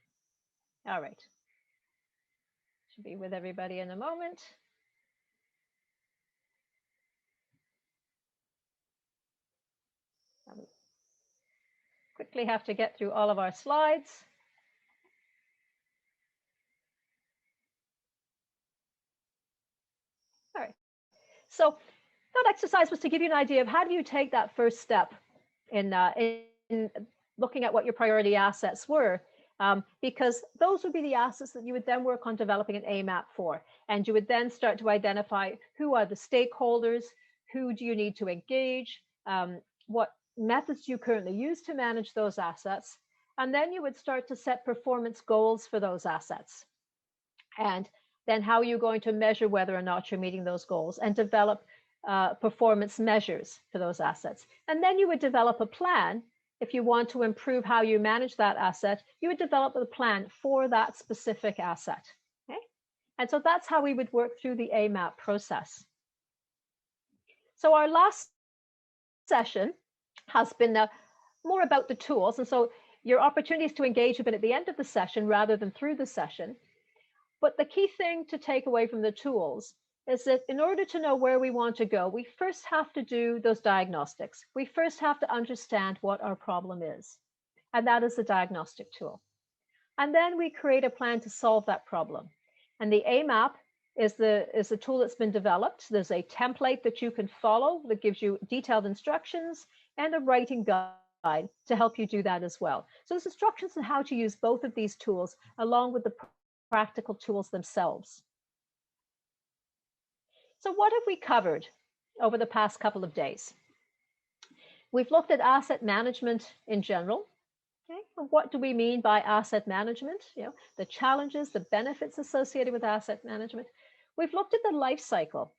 All right. Should be with everybody in a moment. Quickly have to get through all of our slides. All right. So that exercise was to give you an idea of how do you take that first step in looking at what your priority assets were, because those would be the assets that you would then work on developing an AMAP for. And you would then start to identify who are the stakeholders, who do you need to engage, what methods do you currently use to manage those assets, and then you would start to set performance goals for those assets. And then how are you going to measure whether or not you're meeting those goals and develop performance measures for those assets. And then you would develop a plan. If you want to improve how you manage that asset, you would develop a plan for that specific asset. Okay? And so that's how we would work through the AMAP process. So our last session has been more about the tools. And so your opportunities to engage have been at the end of the session rather than through the session. But the key thing to take away from the tools is that in order to know where we want to go, we first have to do those diagnostics. We first have to understand what our problem is. And that is the diagnostic tool. And then we create a plan to solve that problem. And the AMAP is the tool that's been developed. There's a template that you can follow that gives you detailed instructions and a writing guide to help you do that as well. So there's instructions on how to use both of these tools along with the practical tools themselves. So what have we covered over the past couple of days? We've looked at asset management in general. Okay, what do we mean by asset management? The challenges, the benefits associated with asset management. We've looked at the life cycle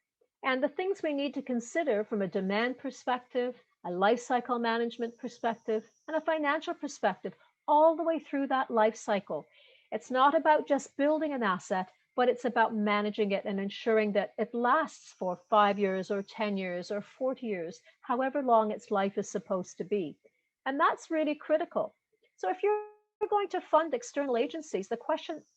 and the things we need to consider from a demand perspective, a life cycle management perspective, and a financial perspective, all the way through that life cycle. It's not about just building an asset, but it's about managing it and ensuring that it lasts for 5 years or 10 years or 40 years, however long its life is supposed to be. And that's really critical. So if you're going to fund external agencies,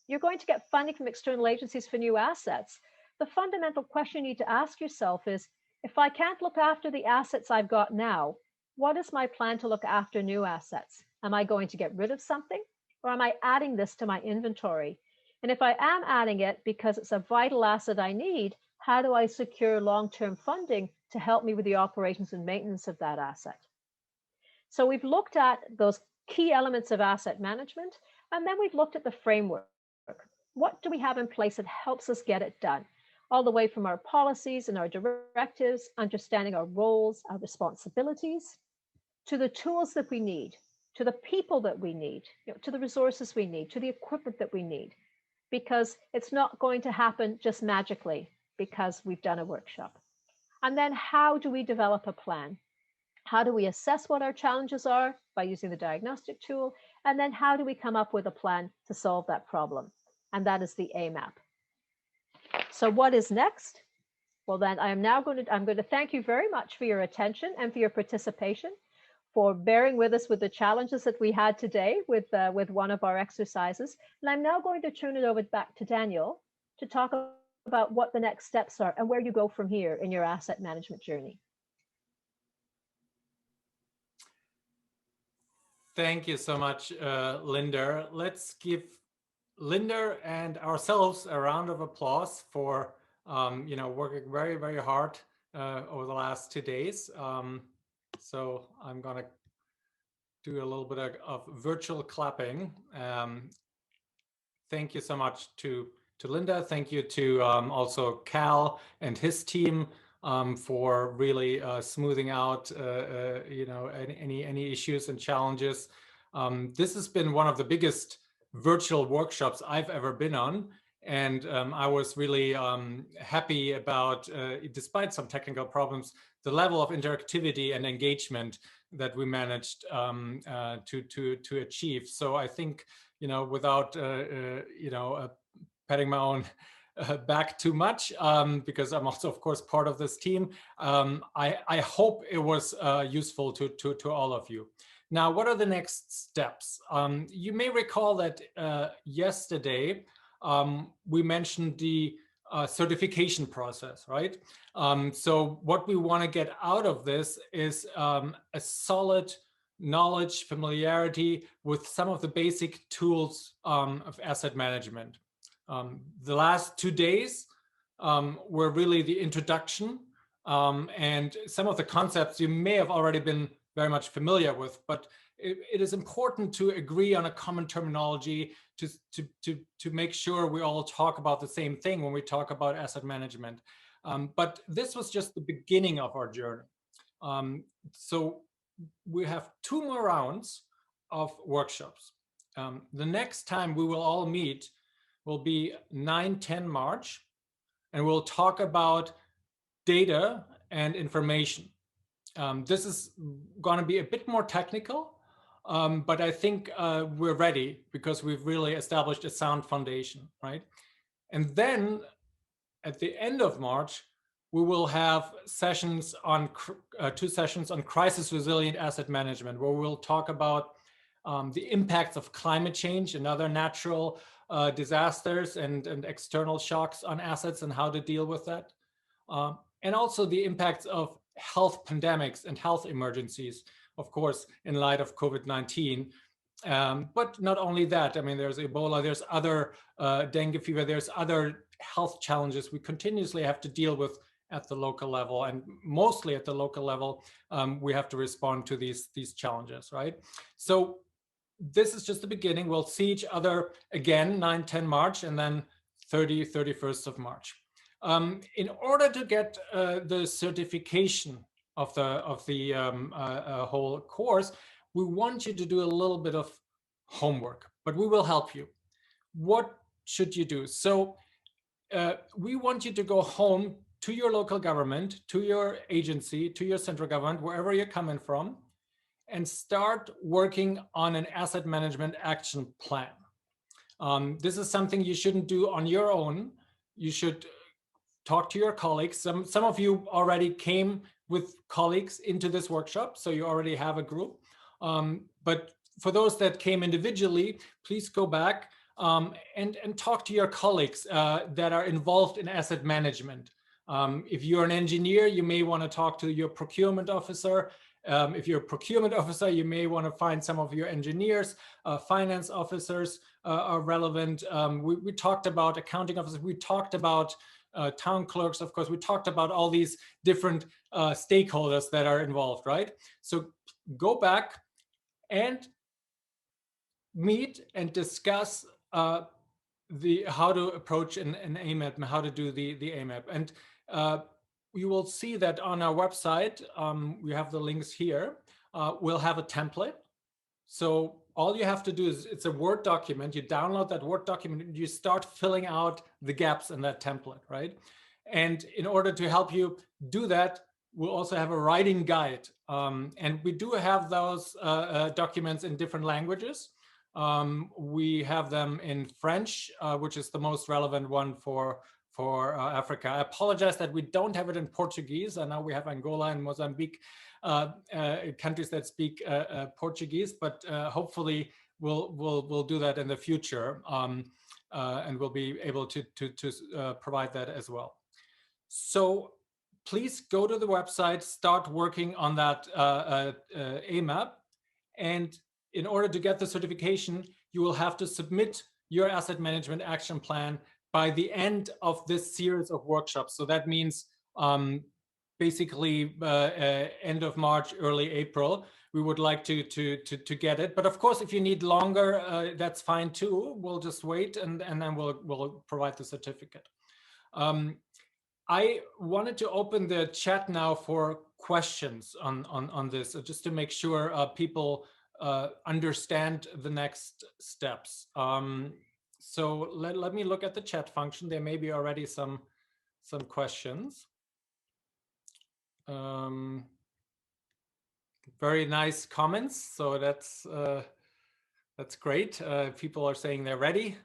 you're going to get funding from external agencies for new assets. The fundamental question you need to ask yourself is, if I can't look after the assets I've got now, what is my plan to look after new assets? Am I going to get rid of something? Or am I adding this to my inventory? And if I am adding it because it's a vital asset I need, how do I secure long-term funding to help me with the operations and maintenance of that asset? So we've looked at those key elements of asset management, and then we've looked at the framework. What do we have in place that helps us get it done? All the way from our policies and our directives, understanding our roles, our responsibilities, to the tools that we need, to the people that we need, to the resources we need, to the equipment that we need, because it's not going to happen just magically because we've done a workshop. And then how do we develop a plan? How do we assess what our challenges are by using the diagnostic tool? And then how do we come up with a plan to solve that problem? And that is the AMAP. So what is next? Well, then I'm going to thank you very much for your attention and for your participation, for bearing with us with the challenges that we had today with one of our exercises. And I'm now going to turn it over back to Daniel to talk about what the next steps are and where you go from here in your asset management journey. Thank you so much, Linda. Let's give Linda and ourselves a round of applause for working very, very hard over the last 2 days. So I'm gonna do a little bit of virtual clapping. Thank you so much to Linda. Thank you to also Cal and his team for really smoothing out any issues and challenges. This has been one of the biggest virtual workshops I've ever been on. And I was really happy about, despite some technical problems, the level of interactivity and engagement that we managed to achieve. So I think, without patting my own back too much, because I'm also, of course, part of this team. I hope it was useful to all of you. Now, what are the next steps? You may recall that yesterday we mentioned the certification process, right? So what we want to get out of this is a solid knowledge, familiarity with some of the basic tools of asset management. The last 2 days were really the introduction, and some of the concepts you may have already been very much familiar with, but it is important to agree on a common terminology to make sure we all talk about the same thing when we talk about asset management. But this was just the beginning of our journey. So we have 2 more rounds of workshops. The next time we will all meet will be 9-10 March, and we'll talk about data and information. This is going to be a bit more technical, but I think we're ready because we've really established a sound foundation, right? And then at the end of March, we will have sessions on 2 sessions on crisis resilient asset management, where we'll talk about the impacts of climate change and other natural disasters and external shocks on assets and how to deal with that. And also the impacts of health pandemics and health emergencies, of course, in light of COVID-19. But not only that, I mean, there's Ebola, there's other dengue fever, there's other health challenges we continuously have to deal with at the local level, and mostly at the local level, we have to respond to these challenges, right? So this is just the beginning. We'll see each other again 9-10 March, and then 31st of March. In order to get the certification of the whole course, we want you to do a little bit of homework, but we will help you. What should you do? So we want you to go home to your local government, to your agency, to your central government, wherever you're coming from, and start working on an asset management action plan. This is something you shouldn't do on your own. You should talk to your colleagues. Some of you already came with colleagues into this workshop, so you already have a group. But for those that came individually, please go back and talk to your colleagues that are involved in asset management. If you're an engineer, you may want to talk to your procurement officer. If you're a procurement officer, you may want to find some of your engineers. Finance officers are relevant. We talked about accounting officers. We talked about town clerks, of course. We talked about all these different stakeholders that are involved, right? So go back and meet and discuss how to approach an AMAP and how to do the AMAP. And you will see that on our website, we have the links here. We'll have a template. So all you have to do is, it's a Word document. You download that Word document and you start filling out the gaps in that template, right? And in order to help you do that, we'll also have a writing guide. And we do have those documents in different languages. We have them in French, which is the most relevant one for Africa. I apologize that we don't have it in Portuguese. I know we have Angola and Mozambique, countries that speak Portuguese, but hopefully we'll do that in the future, and we'll be able to provide that as well. So please go to the website, start working on that AMAP, and in order to get the certification, you will have to submit your asset management action plan by the end of this series of workshops. So that means basically end of March, early April. We would like to get it. But of course, if you need longer, that's fine too. We'll just wait and then we'll provide the certificate. I wanted to open the chat now for questions on this, just to make sure people understand the next steps. So let me look at the chat function. There may be already some questions. Very nice comments. So that's great. People are saying they're ready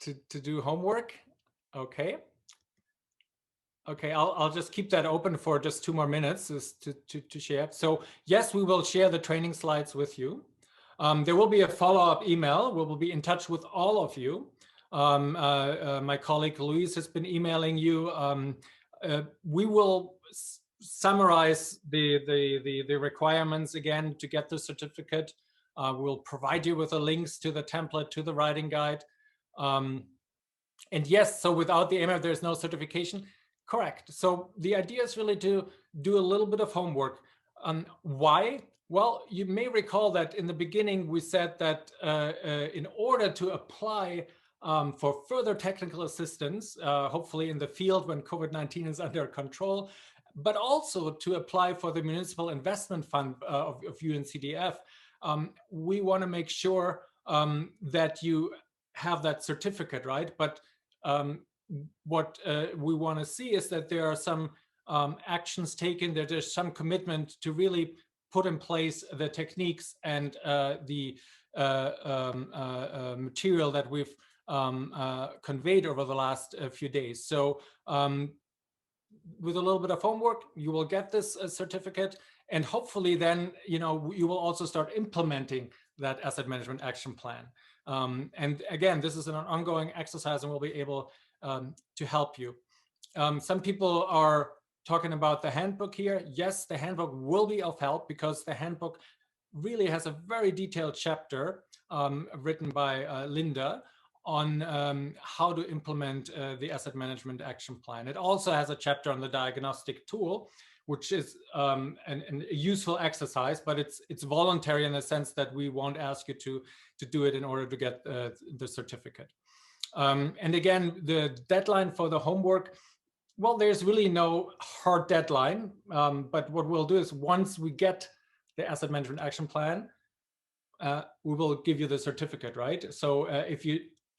to do homework. Okay. Okay, I'll just keep that open for just 2 more minutes to share. So yes, we will share the training slides with you. There will be a follow-up email. We will be in touch with all of you. My colleague Louise has been emailing you. We will summarize the requirements again to get the certificate. We'll provide you with the links to the template, to the writing guide. And yes, so without the AMAP, there's no certification. Correct. So the idea is really to do a little bit of homework. Why? Well, you may recall that in the beginning we said that in order to apply for further technical assistance, hopefully in the field when COVID-19 is under control, but also to apply for the Municipal Investment Fund of UNCDF, we want to make sure that you have that certificate, right? But what we want to see is that there are some actions taken, that there's some commitment to really put in place the techniques and the material that we've conveyed over the last few days. So with a little bit of homework, you will get this certificate, and hopefully then, you know, you will also start implementing that asset management action plan. And again, this is an ongoing exercise, and we'll be able to help you. Some people are talking about the handbook here. Yes, the handbook will be of help because the handbook really has a very detailed chapter written by Linda on how to implement the asset management action plan. It also has a chapter on the diagnostic tool, which is a useful exercise, but it's voluntary in the sense that we won't ask you to do it in order to get the certificate. And again, the deadline for the homework, well, there's really no hard deadline, but what we'll do is once we get the asset management action plan, we will give you the certificate, right? So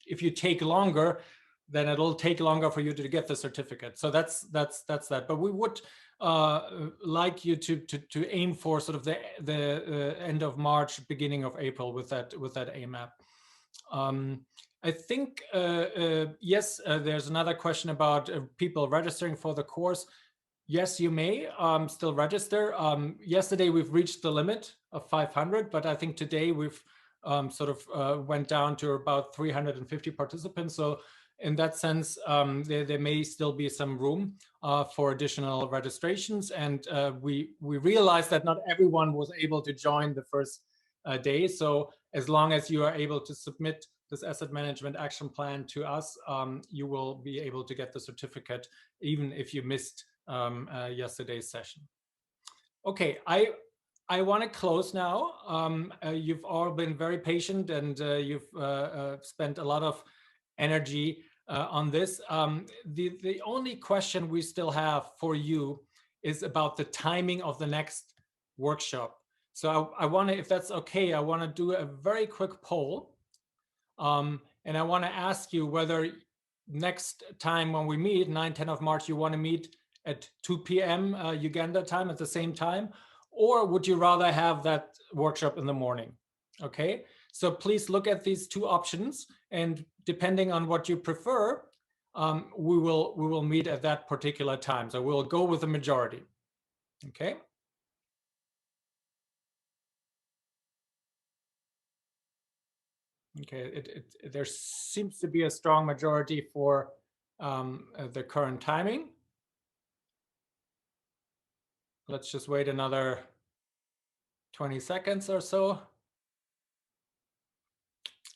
if you take longer, then it'll take longer for you to get the certificate. So that's that. But we would like you to aim for sort of the end of March, beginning of April with that AMAP. I think, yes, there's another question about people registering for the course. Yes, you may still register. Yesterday, we've reached the limit of 500, but I think today we've sort of went down to about 350 participants. So in that sense, there may still be some room for additional registrations. And we realized that not everyone was able to join the first day. So as long as you are able to submit this asset management action plan to us, you will be able to get the certificate, even if you missed yesterday's session. Okay, I want to close now. You've all been very patient, and you've spent a lot of energy on this. The only question we still have for you is about the timing of the next workshop. So I want to, if that's okay, I want to do a very quick poll. And I want to ask you whether next time when we meet, 9-10 of March, you want to meet at 2 p.m. Uganda time at the same time, or would you rather have that workshop in the morning? Okay, so please look at these two options, and depending on what you prefer, we will meet at that particular time. So we'll go with the majority. Okay. Okay, there seems to be a strong majority for the current timing. Let's just wait another 20 seconds or so.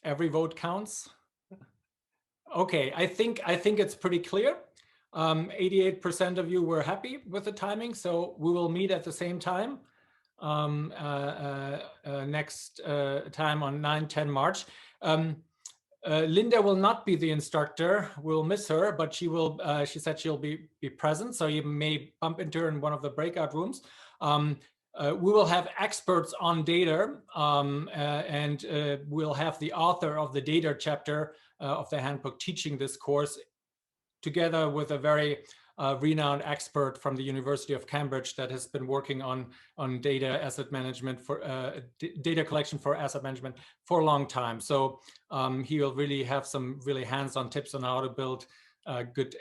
Every vote counts. Okay, I think it's pretty clear. 88% of you were happy with the timing, so we will meet at the same time next time on 9-10 March. Linda will not be the instructor. We'll miss her, but she will. She said she'll be present, so you may bump into her in one of the breakout rooms. We will have experts on data, and we'll have the author of the data chapter of the handbook teaching this course, together with a very renowned expert from the University of Cambridge that has been working on data asset management for data collection for asset management for a long time. So he will really have some really hands-on tips on how to build good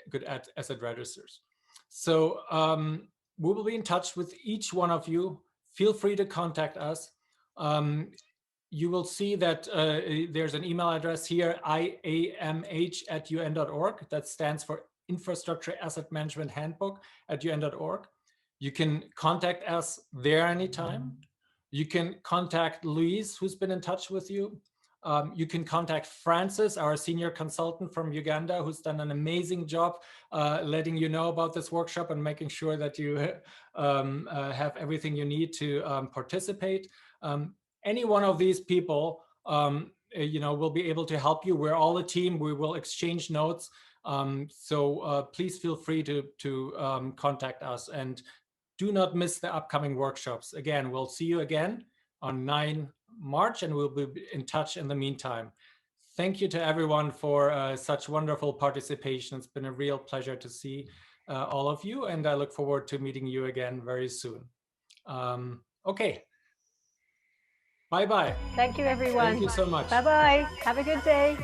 asset registers. So we will be in touch with each one of you. Feel free to contact us. You will see that there's an email address here, iamh@un.org. That stands for Infrastructure Asset Management Handbook at un.org. You can contact us there anytime. You can contact Louise, who's been in touch with you. You can contact Francis, our senior consultant from Uganda, who's done an amazing job letting you know about this workshop and making sure that you have everything you need to participate. Any one of these people, will be able to help you. We're all a team. We will exchange notes. So please feel free to contact us, and do not miss the upcoming workshops. Again, we'll see you again on 9 March, and we'll be in touch in the meantime. Thank you to everyone for such wonderful participation. It's been a real pleasure to see all of you, and I look forward to meeting you again very soon. Okay. Bye-bye. Thank you, everyone. Thank you so much. Bye-bye. Have a good day.